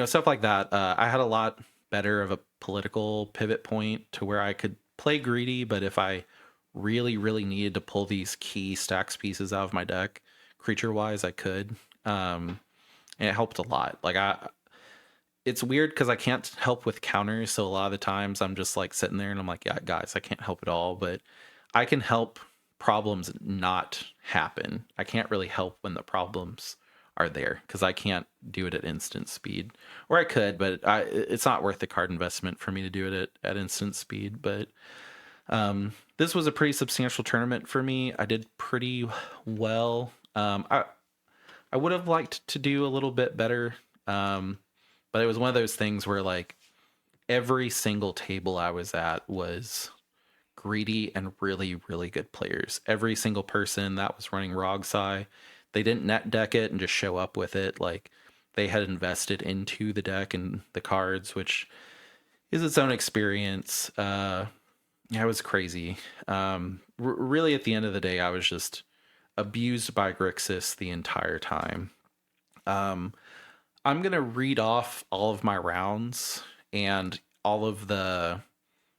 stuff like that. I had a lot better of a political pivot point to where I could play greedy, but if I really needed to pull these key stacks pieces out of my deck creature wise, I could. And it helped a lot. Like it's weird because I can't help with counters, so a lot of the times I'm just like sitting there and I'm like, yeah guys, I can't help at all, but I can help problems not happen. I can't really help when the problems are there because I can't do it at instant speed. Or I could, but it's not worth the card investment for me to do it at instant speed. But this was a pretty substantial tournament for me. I did pretty well. I would have liked to do a little bit better, but it was one of those things where like every single table I was at was greedy and really, really good players. Every single person that was running Rogsai, they didn't net deck it and just show up with it. Like they had invested into the deck and the cards, which is its own experience. Yeah, it was crazy. Really, at the end of the day, I was just abused by Grixis the entire time. Um, I'm gonna read off all of my rounds and all of the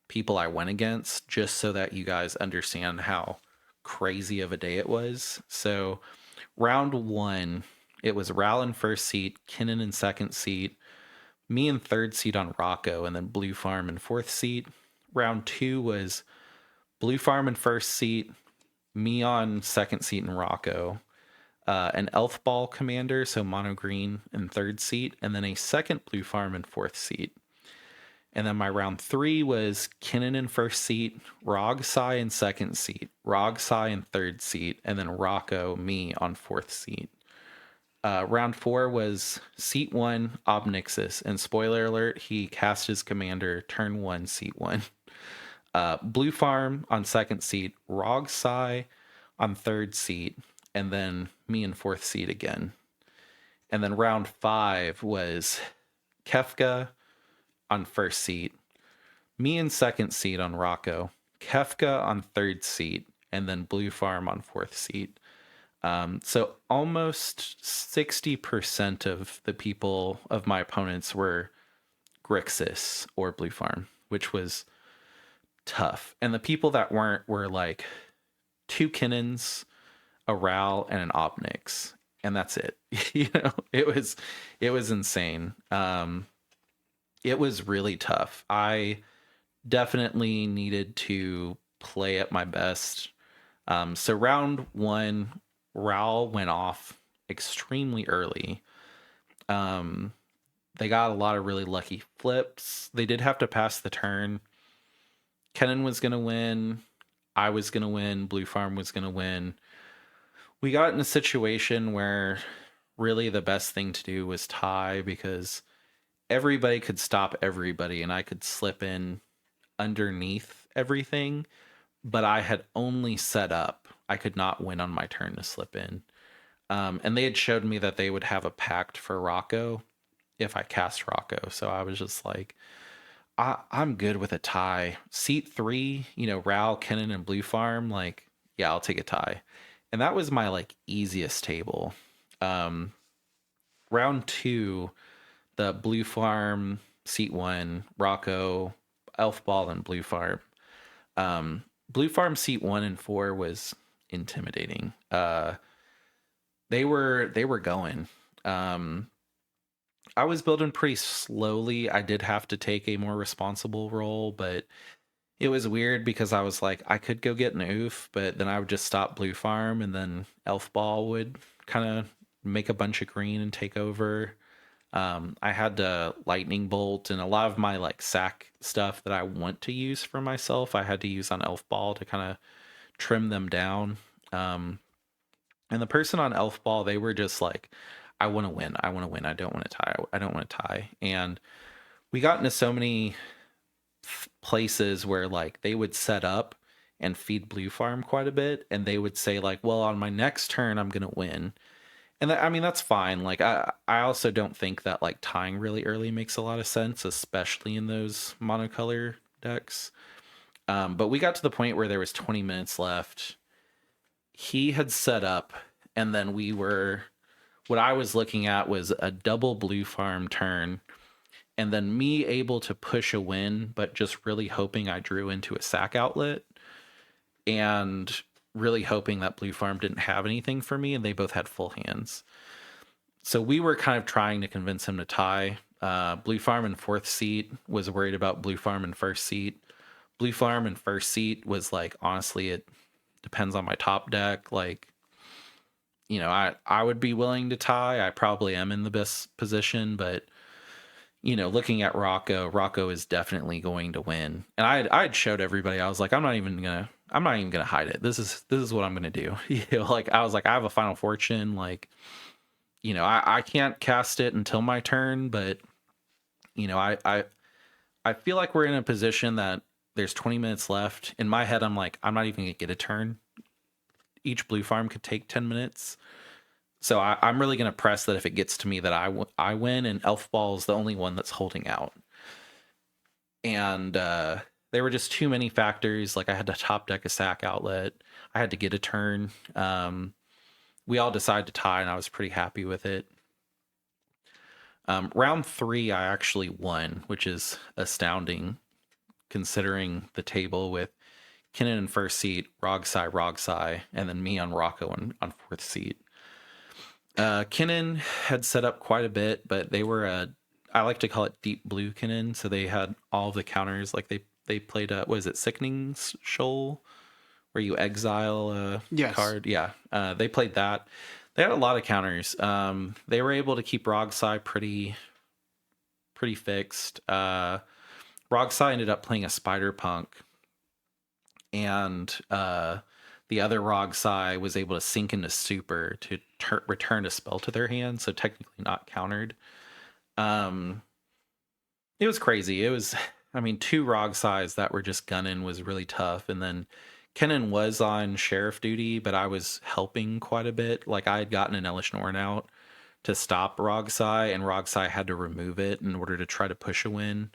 people I went against, just so that you guys understand how crazy of a day it was. So, round one, it was Ral in first seat, Kinnan in second seat, me in third seat on Rocco, and then Blue Farm in fourth seat. Round two was Blue Farm in first seat, me on second seat in Rocco, an Elf Ball commander, so mono green in third seat, and then a second Blue Farm in fourth seat. And then my round three was Kinnan in first seat, Rog Sai in second seat, Rog Sai in third seat, and then Rocco, me on fourth seat. Round four was seat one, Obnixis. And spoiler alert, he cast his commander turn one, seat one. Blue Farm on second seat, Rog Sai on third seat, and then me in fourth seat again. And then round five was Kefka on first seat, me in second seat on Rocco, Kefka on third seat, and then Blue Farm on fourth seat. So almost 60% of the people of my opponents were Grixis or Blue Farm, which was tough. And the people that weren't were like two Kinnans, a Ral, and an Obnix. And that's it. It was insane. It was really tough. I definitely needed to play at my best. So round one, Ral went off extremely early. They got a lot of really lucky flips. They did have to pass the turn. Kennen was going to win. I was going to win. Blue Farm was going to win. We got in a situation where really the best thing to do was tie because everybody could stop everybody and I could slip in underneath everything, but I had only set up. I could not win on my turn to slip in. And they had showed me that they would have a pact for Rocco if I cast Rocco. So I was just like, I'm good with a tie. Seat three, Ral, Kennan, and Blue Farm, like, yeah, I'll take a tie. And that was my like easiest table. Round two, the Blue Farm, seat one, Rocco, Elf Ball, and Blue Farm. Blue Farm seat 1 and 4 was intimidating. They were going. I was building pretty slowly. I did have to take a more responsible role, but it was weird because I was like, I could go get an oof, but then I would just stop Blue Farm, and then Elf Ball would kind of make a bunch of green and take over. I had to lightning bolt, and a lot of my like sack stuff that I want to use for myself, I had to use on Elf Ball to kind of trim them down. And the person on Elf Ball, they were just like, I want to win. I want to win. I don't want to tie. I don't want to tie. And we got into so many places where like they would set up and feed Blue Farm quite a bit, and they would say like, well, on my next turn, I'm going to win. And I mean, that's fine. Like, I also don't think that like tying really early makes a lot of sense, especially in those monocolor decks. But we got to the point where there was 20 minutes left. He had set up, and then what I was looking at was a double Blue Farm turn, and then me able to push a win, but just really hoping I drew into a sack outlet, and really hoping that Blue Farm didn't have anything for me, and they both had full hands. So we were kind of trying to convince him to tie. Blue Farm in fourth seat was worried about Blue Farm in first seat. Blue Farm in first seat was like, honestly, Depends on my top deck. Like, I would be willing to tie. I probably am in the best position, but looking at Rocco is definitely going to win. And I'd showed everybody. I was like, I'm not even gonna hide it. This is what I'm gonna do. Like I was like, I have a Final Fortune. Like, I can't cast it until my turn, but I feel like we're in a position that there's 20 minutes left. In my head, I'm like, I'm not even gonna get a turn. Each blue farm could take 10 minutes. So I'm really going to press that if it gets to me that I win, and Elf Ball is the only one that's holding out. And there were just too many factors. Like I had to top deck a sack outlet. I had to get a turn. We all decided to tie, and I was pretty happy with it. Round 3, I actually won, which is astounding considering the table with Kinnan in first seat, Rogsai, and then me on Rocco on fourth seat. Kinnan had set up quite a bit, but they were I like to call it deep blue Kinnan. So they had all the counters. Like they played what is it, Sickening Shoal, where you exile a Yes. card. Yeah, they played that. They had a lot of counters. They were able to keep Rogsai pretty fixed. Rogsai ended up playing a Spider Punk, and the other Rogsai was able to sink into super to return a spell to their hand, so technically not countered. It was crazy. It was, I mean, 2 Rogsais that were just gunning was really tough, and then Kennen was on sheriff duty, but I was helping quite a bit. Like I had gotten an Elish Norn out to stop Rogsai, and Rogsai had to remove it in order to try to push a win.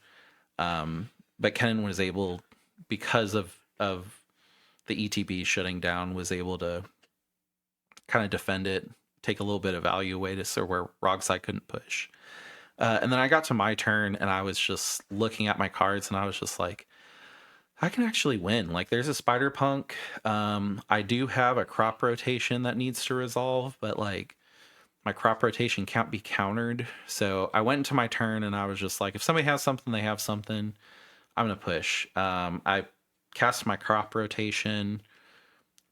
But Kennen was able, because of the ETB shutting down, was able to kind of defend it, take a little bit of value away to so where Rogsai couldn't push. And then I got to my turn, and I was just looking at my cards, and I was just like, I can actually win. Like there's a Spider Punk. I do have a crop rotation that needs to resolve, but like my crop rotation can't be countered. So I went into my turn, and I was just like, if somebody has something, they have something. I'm gonna push. I cast my crop rotation.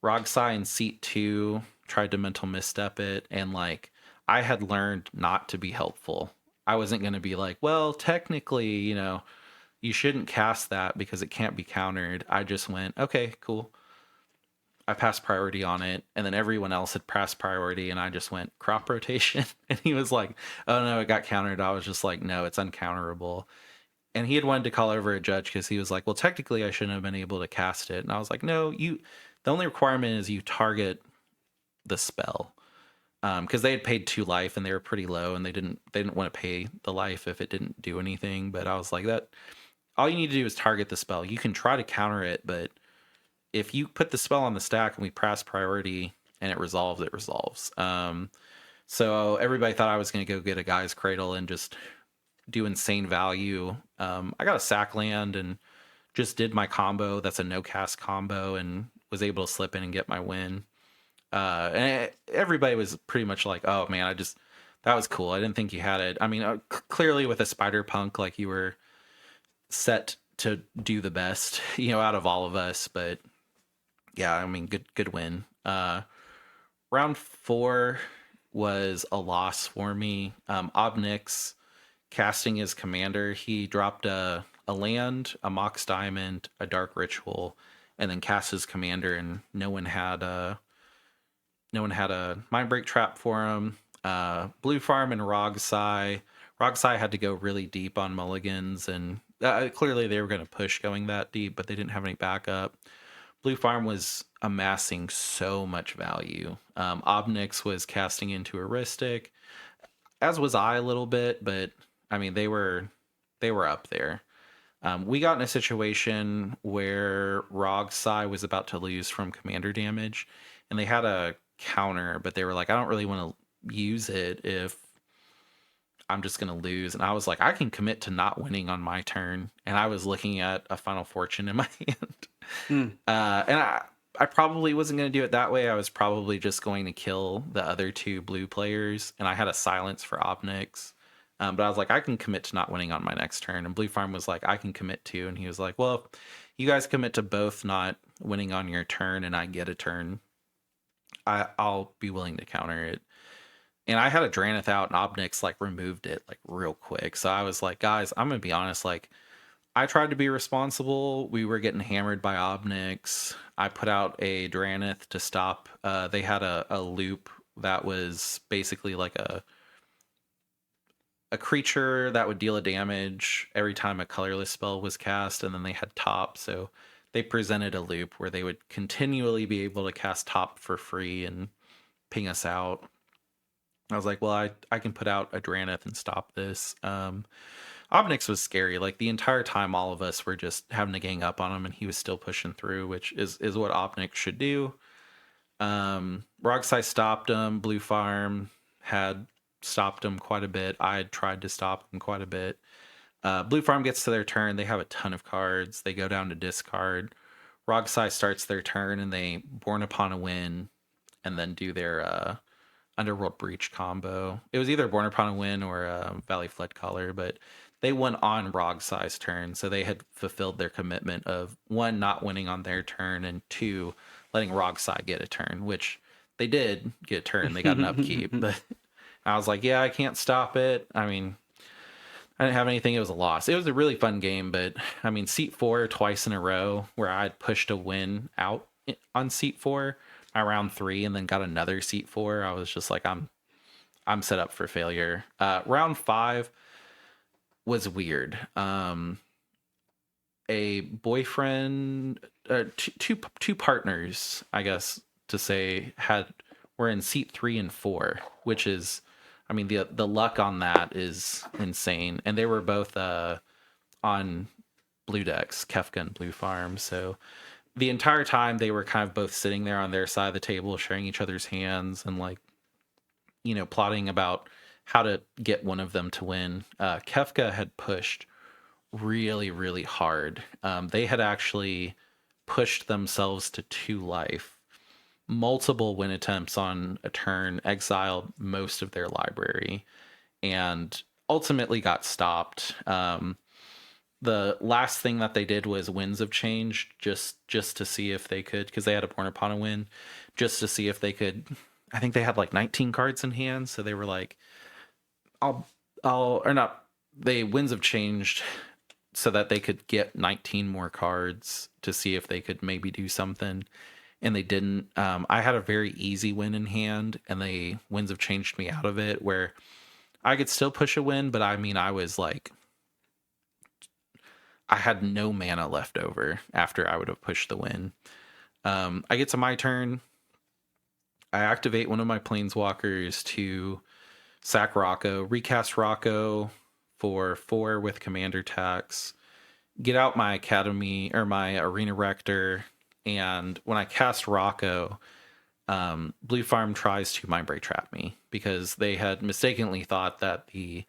Rogsai in seat 2 tried to mental misstep it, and like I had learned not to be helpful. I wasn't gonna be like, well, technically, you shouldn't cast that because it can't be countered. I just went, okay, cool. I passed priority on it, and then everyone else had passed priority, and I just went crop rotation. And he was like, oh no, it got countered. I was just like, no, it's uncounterable. And he had wanted to call over a judge because he was like, well, technically I shouldn't have been able to cast it. And I was like, no, the only requirement is you target the spell. Because they had paid 2 life and they were pretty low, and they didn't want to pay the life if it didn't do anything. But I was like, that all you need to do is target the spell. You can try to counter it, but if you put the spell on the stack and we press priority and it resolves, it resolves. So everybody thought I was going to go get a Guy's Cradle and just do insane value. I got a sack land and just did my combo. That's a no cast combo, and was able to slip in and get my win. And everybody was pretty much like, oh man, that was cool. I didn't think you had it. I mean, clearly with a Spider Punk, like you were set to do the best, out of all of us. But yeah, I mean, good win. Round 4 was a loss for me. Obnix casting his commander, he dropped a land, a Mox Diamond, a Dark Ritual, and then cast his commander, and no one had a Mindbreak Trap for him. Blue Farm and Rogsai. Rogsai had to go really deep on mulligans, and clearly they were going to push going that deep, but they didn't have any backup. Blue Farm was amassing so much value. Obnix was casting into Heuristic, as was I a little bit, but I mean they were up there. We got in a situation where Rogsai was about to lose from commander damage, and they had a counter, but they were like, I don't really want to use it if I'm just going to lose. And I was like, I can commit to not winning on my turn. And I was looking at a Final Fortune in my hand. And I probably wasn't going to do it that way. I was probably just going to kill the other 2 blue players. And I had a silence for Obnix. But I was like, I can commit to not winning on my next turn. And Blue Farm was like, I can commit to. And he was like, well, you guys commit to both not winning on your turn and I get a turn, I'll be willing to counter it. And I had a Dranith out and Obnix like removed it like real quick. So I was like, guys, I'm gonna be honest, like I tried to be responsible. We were getting hammered by Obnix. I put out a Dranith to stop. They had a loop that was basically like a creature that would deal a damage every time a colorless spell was cast, and then they had top. So they presented a loop where they would continually be able to cast top for free and ping us out. I was like, well, I can put out a Dranith and stop this. Obnix was scary. Like the entire time, all of us were just having to gang up on him, and he was still pushing through, which is what Obnix should do. Rogsai stopped him. Blue Farm had stopped him quite a bit. I had tried to stop him quite a bit. Blue Farm gets to their turn. They have a ton of cards. They go down to discard. Rogsai starts their turn, and they Born Upon a Win, and then do their Underworld Breach combo. It was either Born Upon a Win or Valley Flood Caller, but they won on Rogsai's turn, so they had fulfilled their commitment of one, not winning on their turn, and two, letting Rogsai get a turn, which they did get a turn. They got an upkeep, but I was like, yeah, I can't stop it. I mean, I didn't have anything. It was a loss. It was a really fun game, but I mean, seat 4 twice in a row where I'd pushed a win out on seat 4 at round 3 and then got another seat 4. I was just like, I'm set up for failure. Round 5 was weird. A boyfriend, two partners, I guess to say, were in seat 3 and 4, which is, I mean, the luck on that is insane. And they were both on blue decks, Kefka and Blue Farm. So the entire time they were kind of both sitting there on their side of the table, sharing each other's hands and like, plotting about how to get one of them to win. Kefka had pushed really, really hard. They had actually pushed themselves to 2 life, multiple win attempts on a turn, exiled most of their library, and ultimately got stopped. The last thing that they did was Winds of Change, just to see if they could, because they had a Born Upon a Win, just to see if they could. I think they had like 19 cards in hand, so they were like, or not. They Winds of Changed so that they could get 19 more cards to see if they could maybe do something, and they didn't. I had a very easy win in hand, and they Winds of Changed me out of it, where I could still push a win, but I mean, I was like, I had no mana left over after I would have pushed the win. I get to my turn. I activate one of my planeswalkers to sack Rocco, recast Rocco for 4 with commander tax, get out my academy or my arena rector, and when I cast Rocco, Blue Farm tries to Mindbreak Trap me because they had mistakenly thought that the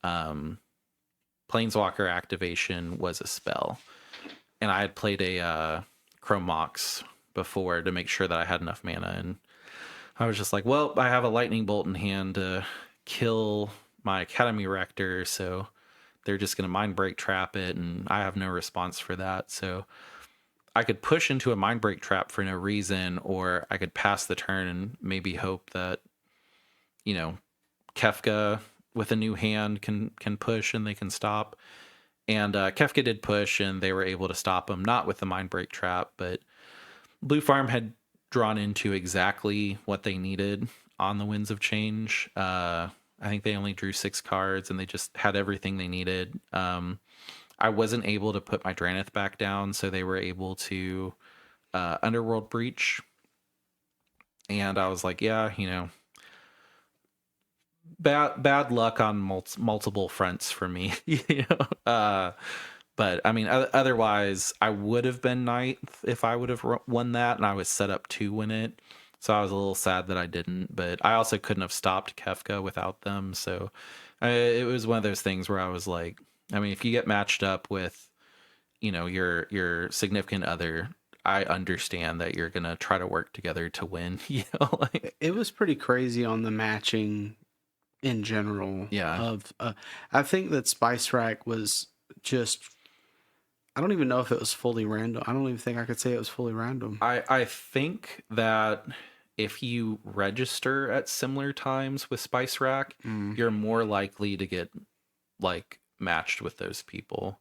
Planeswalker activation was a spell, and I had played a Chrome Mox before to make sure that I had enough mana, and I was just like, well, I have a lightning bolt in hand to kill my Academy Rector, so they're just going to Mindbreak Trap it, and I have no response for that. So I could push into a Mindbreak Trap for no reason, or I could pass the turn and maybe hope that, Kefka with a new hand can push and they can stop. And Kefka did push, and they were able to stop him, not with the Mindbreak Trap, but Blue Farm had drawn into exactly what they needed on the Winds of Change. I think they only drew 6 cards, and they just had everything they needed. I wasn't able to put my Dranith back down, so they were able to Underworld Breach. And I was like, yeah, bad luck on multiple fronts for me. But I mean, otherwise, I would have been ninth if I would have won that, and I was set up to win it. So I was a little sad that I didn't, but I also couldn't have stopped Kefka without them. So it was one of those things where I was like, I mean, if you get matched up with, your significant other, I understand that you're gonna try to work together to win. It was pretty crazy on the matching in general. Yeah. I think that Spice Rack was just I don't even know if it was fully random. I don't even think I could say it was fully random. I think that if you register at similar times with Spice Rack, Mm. you're more likely to get like matched with those people.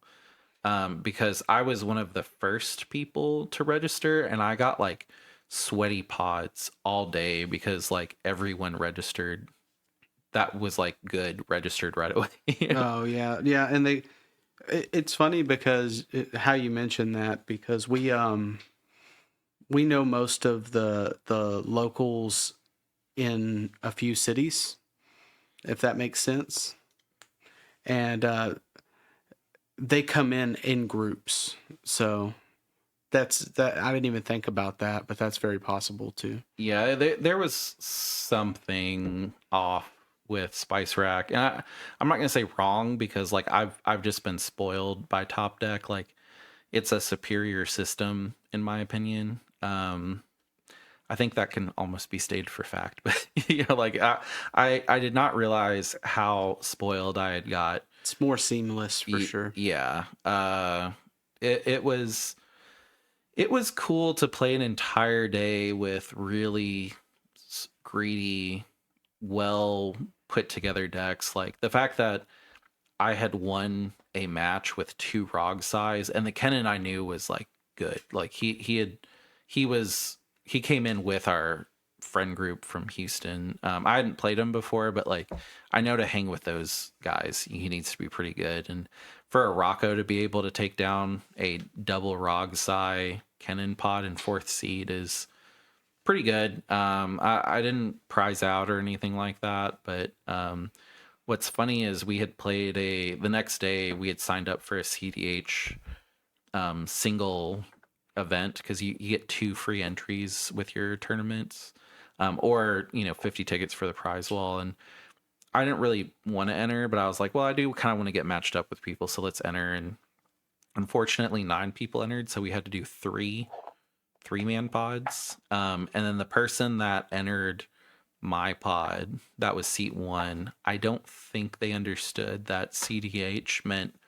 Because I was one of the first people to register, and I got like sweaty pods all day because like everyone registered that was like good registered right away. Oh yeah, yeah, and it's funny because how you mentioned that, because we know most of the locals in a few cities, if that makes sense, and they come in groups. So that I didn't even think about that, but that's very possible too. Yeah, there was something off with Spice Rack, and I'm not gonna say wrong because like I've just been spoiled by Top Deck. Like it's a superior system in my opinion. I think that can almost be stated for fact, but you know, like I did not realize how spoiled I had got. It's more seamless for sure. Yeah, it was cool to play an entire day with really greedy, well put together decks. Like the fact that I had won a match with 2 Rog size, and the Kennen I knew was like good. Like he came in with our friend group from Houston. I hadn't played him before, but like I know to hang with those guys, he needs to be pretty good. And for a Rocco to be able to take down a double Rog Sai Kennen pod in 4th seed is pretty good. I didn't prize out or anything like that, but what's funny is we had played the next day we had signed up for a CDH single event because you get 2 free entries with your tournaments, or 50 tickets for the prize wall. And I didn't really want to enter, but I was like, well, I do kind of want to get matched up with people, so let's enter. And unfortunately 9 people entered, so we had to do 3-man pods. And then the person that entered my pod, that was seat 1, I don't think they understood that CDH meant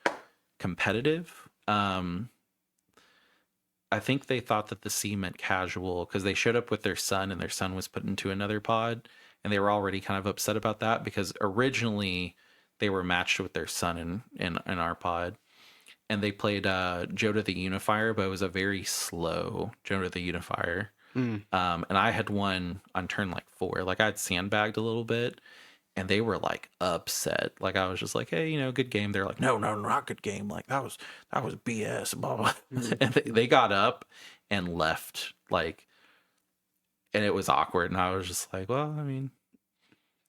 competitive. I think they thought that the C meant casual because they showed up with their son, and their son was put into another pod, and they were already kind of upset about that because originally they were matched with their son in our pod, and they played Joda the Unifier, but it was a very slow Joda the Unifier. Mm. And I had won on turn like 4. Like I had sandbagged a little bit, and they were like upset. Like I was just like, hey, good game. They're like, no, not good game. Like that was BS. Blah blah. Mm. And they got up and left. Like, and it was awkward. And I was just like, well, I mean,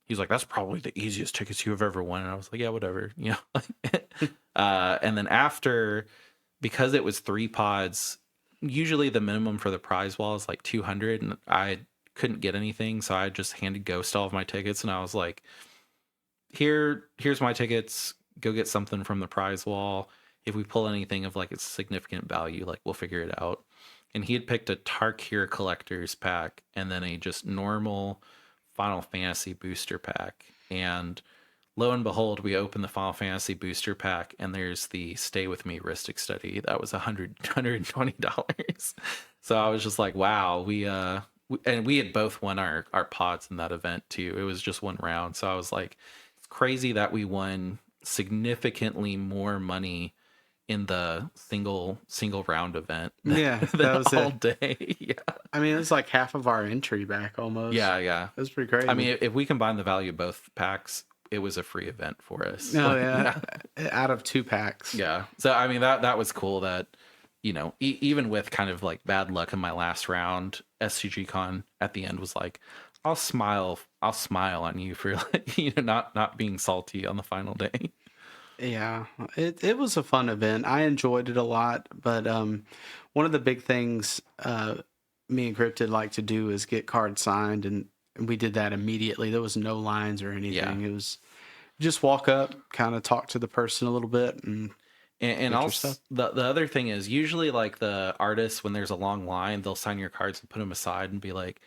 he's like, that's probably the easiest tickets you have ever won. And I was like, yeah, whatever. And then after, because it was 3 pods, usually the minimum for the prize wall is like 200, and I couldn't get anything, so I just handed Ghost all of my tickets, and I was like, here's my tickets, go get something from the prize wall. If we pull anything of like its significant value, like we'll figure it out. And he had picked a Tarkir collector's pack and then a just normal Final Fantasy booster pack. And lo and behold, we open the Final Fantasy booster pack, and there's the Stay With Me Ristic Study. That was $120. So I was just like, wow, and we had both won our pods in that event too. It was just one round. So I was like, it's crazy that we won significantly more money in the single round event Yeah, than that was all it. day. Yeah. I mean, it was like half of our entry back almost. Yeah. It was pretty crazy. I mean, if we combine the value of both packs, it was a free event for us. oh Like, yeah, out of 2 packs. yeah. So I mean that was cool that even with kind of like bad luck in my last round, SCG Con at the end was like, I'll smile on you for like, not being salty on the final day. Yeah, it was a fun event. I enjoyed it a lot, but one of the big things me and Cryptid like to do is get cards signed, and we did that immediately. There was no lines or anything. Yeah. It was just walk up, kind of talk to the person a little bit, and And get your also stuff. the other thing is usually like the artists, when there's a long line, they'll sign your cards and put them aside and be like,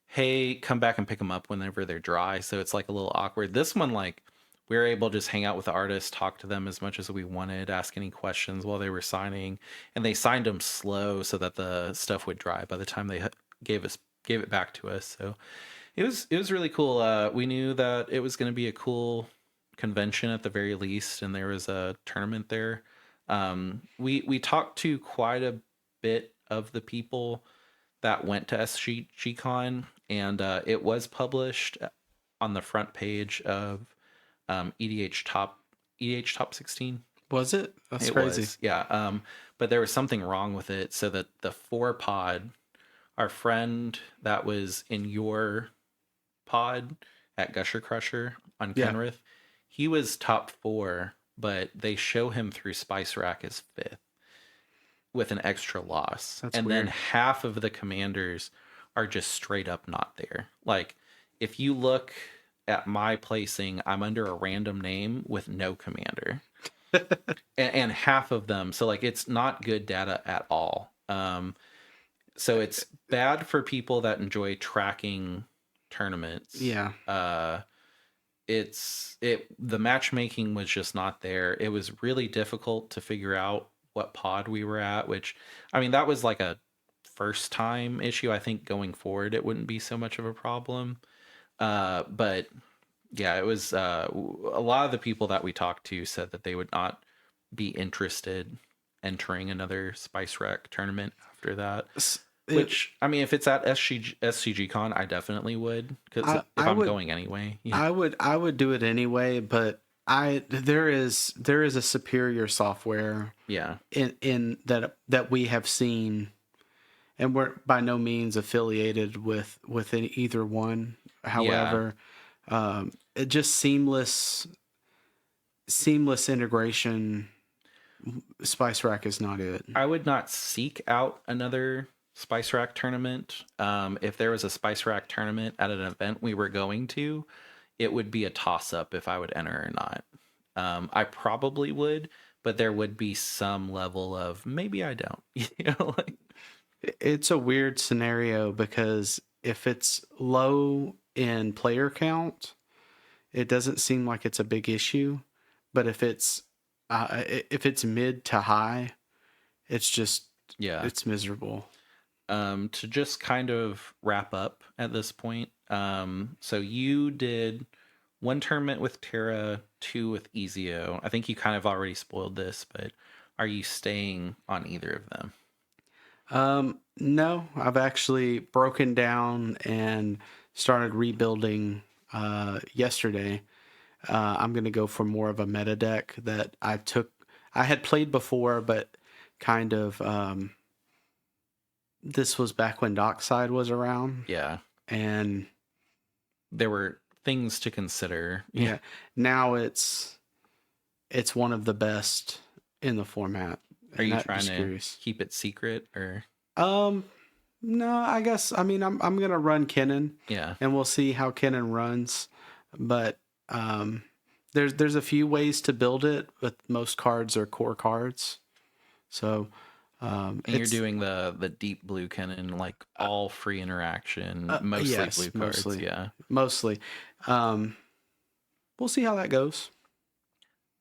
hey, come back and pick them up whenever they're dry. So it's like a little awkward. This one, like, we were able to just hang out with the artists, talk to them as much as we wanted, ask any questions while they were signing, and they signed them slow so that the stuff would dry by the time they gave it back to us. So it was really cool. We knew that it was going to be a cool convention at the very least, and there was a tournament there. We talked to quite a bit of the people that went to SGCon, and it was published on the front page of EDH Top 16. Was it? That's It crazy. was, yeah. But there was something wrong with it, so that the four pod, our friend that was in your pod at Gusher Crusher on Yeah. Kenrith, he was top 4, but they show him through Spice Rack as 5th with an extra loss. That's And weird. then half of the commanders are just straight up not there. Like, if you look at my placing, I'm under a random name with no commander. And half of them, so like it's not good data at all. So it's bad for people that enjoy tracking tournaments. Yeah. The matchmaking was just not there. It was really difficult to figure out what pod we were at, which, I mean, that was like a first time issue. I think going forward it wouldn't be so much of a problem. But yeah, it was a lot of the people that we talked to said that they would not be interested entering another Spice Rack tournament after that. Which, I mean, if it's at SCG Con, I definitely would, because if I'm going anyway. Yeah. I would do it anyway, but there is a superior software Yeah. in that we have seen, and we're by no means affiliated with either one. However, it just seamless integration. Spice Rack is not it. I would not seek out another Spice Rack tournament. If there was a Spice Rack tournament at an event we were going to, it would be a toss up if I would enter or not. I probably would, but there would be some level of maybe I don't. Like, it's a weird scenario because if it's low in player count, it doesn't seem like it's a big issue. But if it's mid to high, it's just it's miserable. To just kind of wrap up at this point, so you did one tournament with Terra, 2 with Ezio. I think you kind of already spoiled this, but are you staying on either of them? No, I've actually broken down and started rebuilding yesterday. I'm going to go for more of a meta deck that I had played before, but kind of, this was back when Dockside was around. Yeah. And there were things to consider. Yeah. Now it's one of the best in the format. Are you trying to keep it secret or? No, I guess, I mean, I'm going to run Kennen. Yeah. And we'll see how Kennen runs. But, there's a few ways to build it, but most cards are core cards. So, and you're doing the deep blue Kennen, like all free interaction, mostly yes, blue cards. Mostly, yeah. Mostly. We'll see how that goes.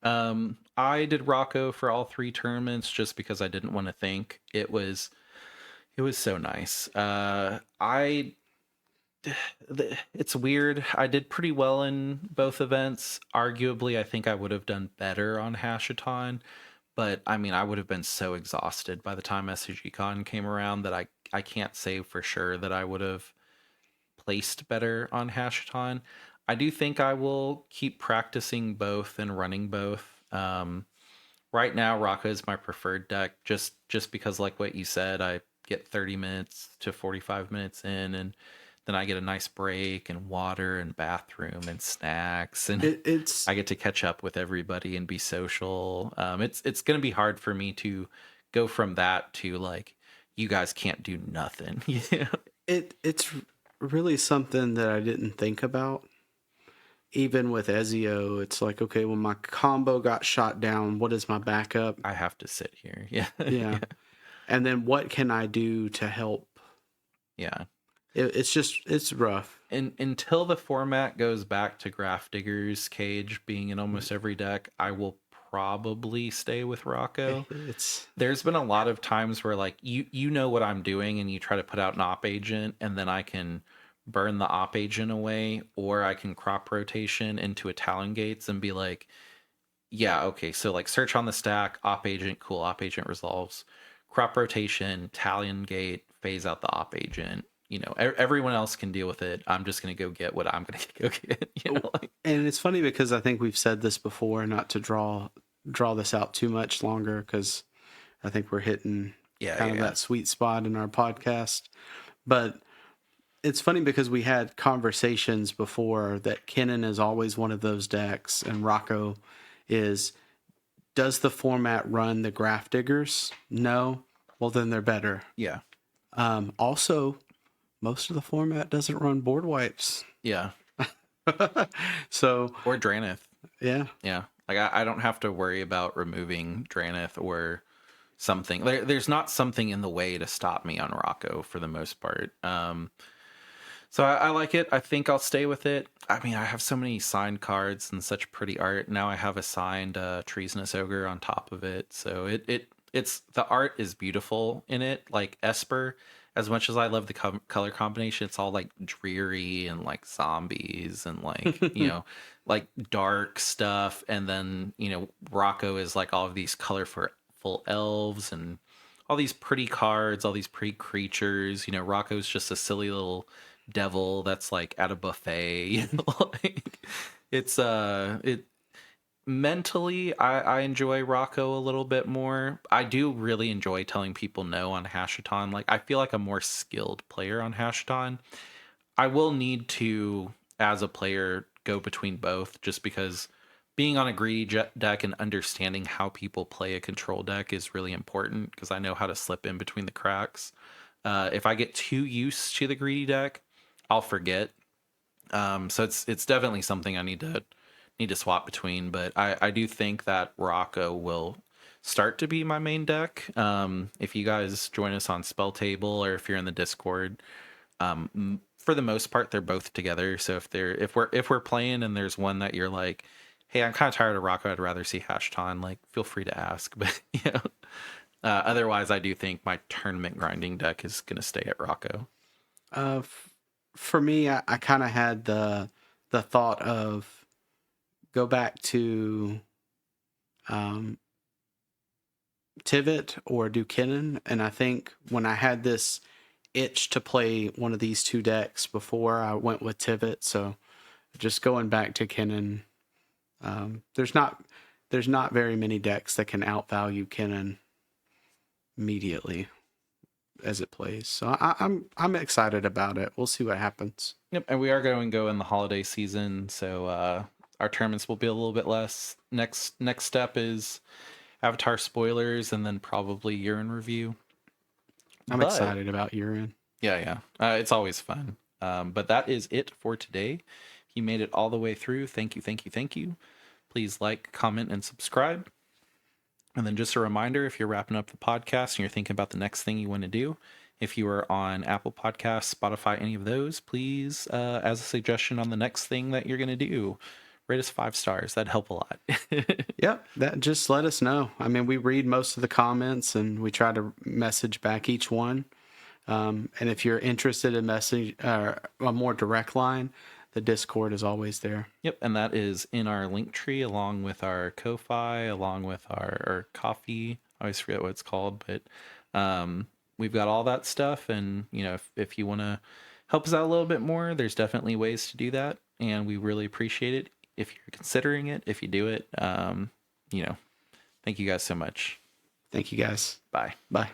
I did Rocco for all 3 tournaments just because I didn't want to think. It was so nice. It's weird. I did pretty well in both events. Arguably, I think I would have done better on Hashathon, but I mean, I would have been so exhausted by the time SCGCon came around that I can't say for sure that I would have placed better on Hashathon. I do think I will keep practicing both and running both. Right now, Raka is my preferred deck, just because, like what you said, I get 30 minutes to 45 minutes in, and then I get a nice break and water and bathroom and snacks, and I get to catch up with everybody and be social. It's going to be hard for me to go from that to like, you guys can't do nothing. Yeah. It's really something that I didn't think about. Even with Ezio, it's like, okay, when my combo got shot down, what is my backup? I have to sit here. Yeah. Yeah. And then what can I do to help? Yeah. It's rough. And until the format goes back to Grafdigger's Cage being in almost every deck, I will probably stay with Rocco. It's There's been a lot of times where like you know what I'm doing and you try to put out an op agent and then I can burn the op agent away, or I can crop rotation into a Talon Gates and be like, yeah, okay, so like search on the stack, op agent, cool, op agent resolves, crop rotation, Talon Gate, phase out the op agent. You know, everyone else can deal with it. I'm just gonna go get what I'm gonna go get. You know, like, and it's funny because I think we've said this before, not to draw this out too much longer, because I think we're hitting kind of that sweet spot in our podcast. But it's funny because we had conversations before that Kennen is always one of those decks, and Rocco is. Does the format run the Graph Diggers? No. Well, then they're better. Yeah. Also, most of the format doesn't run board wipes. Yeah. So or Dranith. Yeah. Yeah. Like I don't have to worry about removing Dranith or something. There's not something in the way to stop me on Rocco for the most part. So I like it. I think I'll stay with it. I mean, I have so many signed cards and such pretty art. Now I have a signed Treasonous Ogre on top of it. So it's the art is beautiful in it. Like Esper, as much as I love the color combination, it's all like dreary and like zombies and like, you know, like dark stuff. And then, you know, Rocco is like all of these colorful elves and all these pretty cards, all these pretty creatures. You know, Rocco's just a silly little devil that's like at a buffet. You know, like it mentally I enjoy Rocco a little bit more. I do really enjoy telling people no on Hashaton. Like I feel like a more skilled player on Hashaton. I will need to, as a player, go between both, just because being on a greedy deck and understanding how people play a control deck is really important, because I know how to slip in between the cracks. If I get too used to the greedy deck, I'll forget. So it's definitely something I need to swap between. But I do think that Rocco will start to be my main deck. If you guys join us on Spell Table or if you're in the Discord, for the most part they're both together. So if we're playing and there's one that you're like, hey, I'm kind of tired of Rocco, I'd rather see Hashton, like feel free to ask. But you know, otherwise I do think my tournament grinding deck is gonna stay at Rocco. For me, I kind of had the thought of go back to Tivit or do Kennen, and I think when I had this itch to play one of these two decks before, I went with Tivit. So just going back to Kennen, there's not very many decks that can outvalue Kennen immediately as it plays. So I'm excited about it. We'll see what happens. Yep, and we are going to go in the holiday season, so our tournaments will be a little bit less. Next step is Avatar spoilers, and then probably urine review. I'm excited about urine. Yeah. It's always fun. But that is it for today. If you made it all the way through, thank you. Please like, comment, and subscribe. And then just a reminder, if you're wrapping up the podcast and you're thinking about the next thing you want to do, if you are on Apple Podcasts, Spotify, any of those, please, as a suggestion on the next thing that you're going to do, rate us 5 stars. That'd help a lot. Yep, that just let us know. I mean, we read most of the comments and we try to message back each one. And if you're interested in message a more direct line, the Discord is always there. Yep, and that is in our link tree, along with our Ko-Fi, along with our coffee. I always forget what it's called, but we've got all that stuff. And you know, if you want to help us out a little bit more, there's definitely ways to do that, and we really appreciate it if you're considering it. If you do it, you know, thank you guys so much. Thank you guys. Bye. Bye.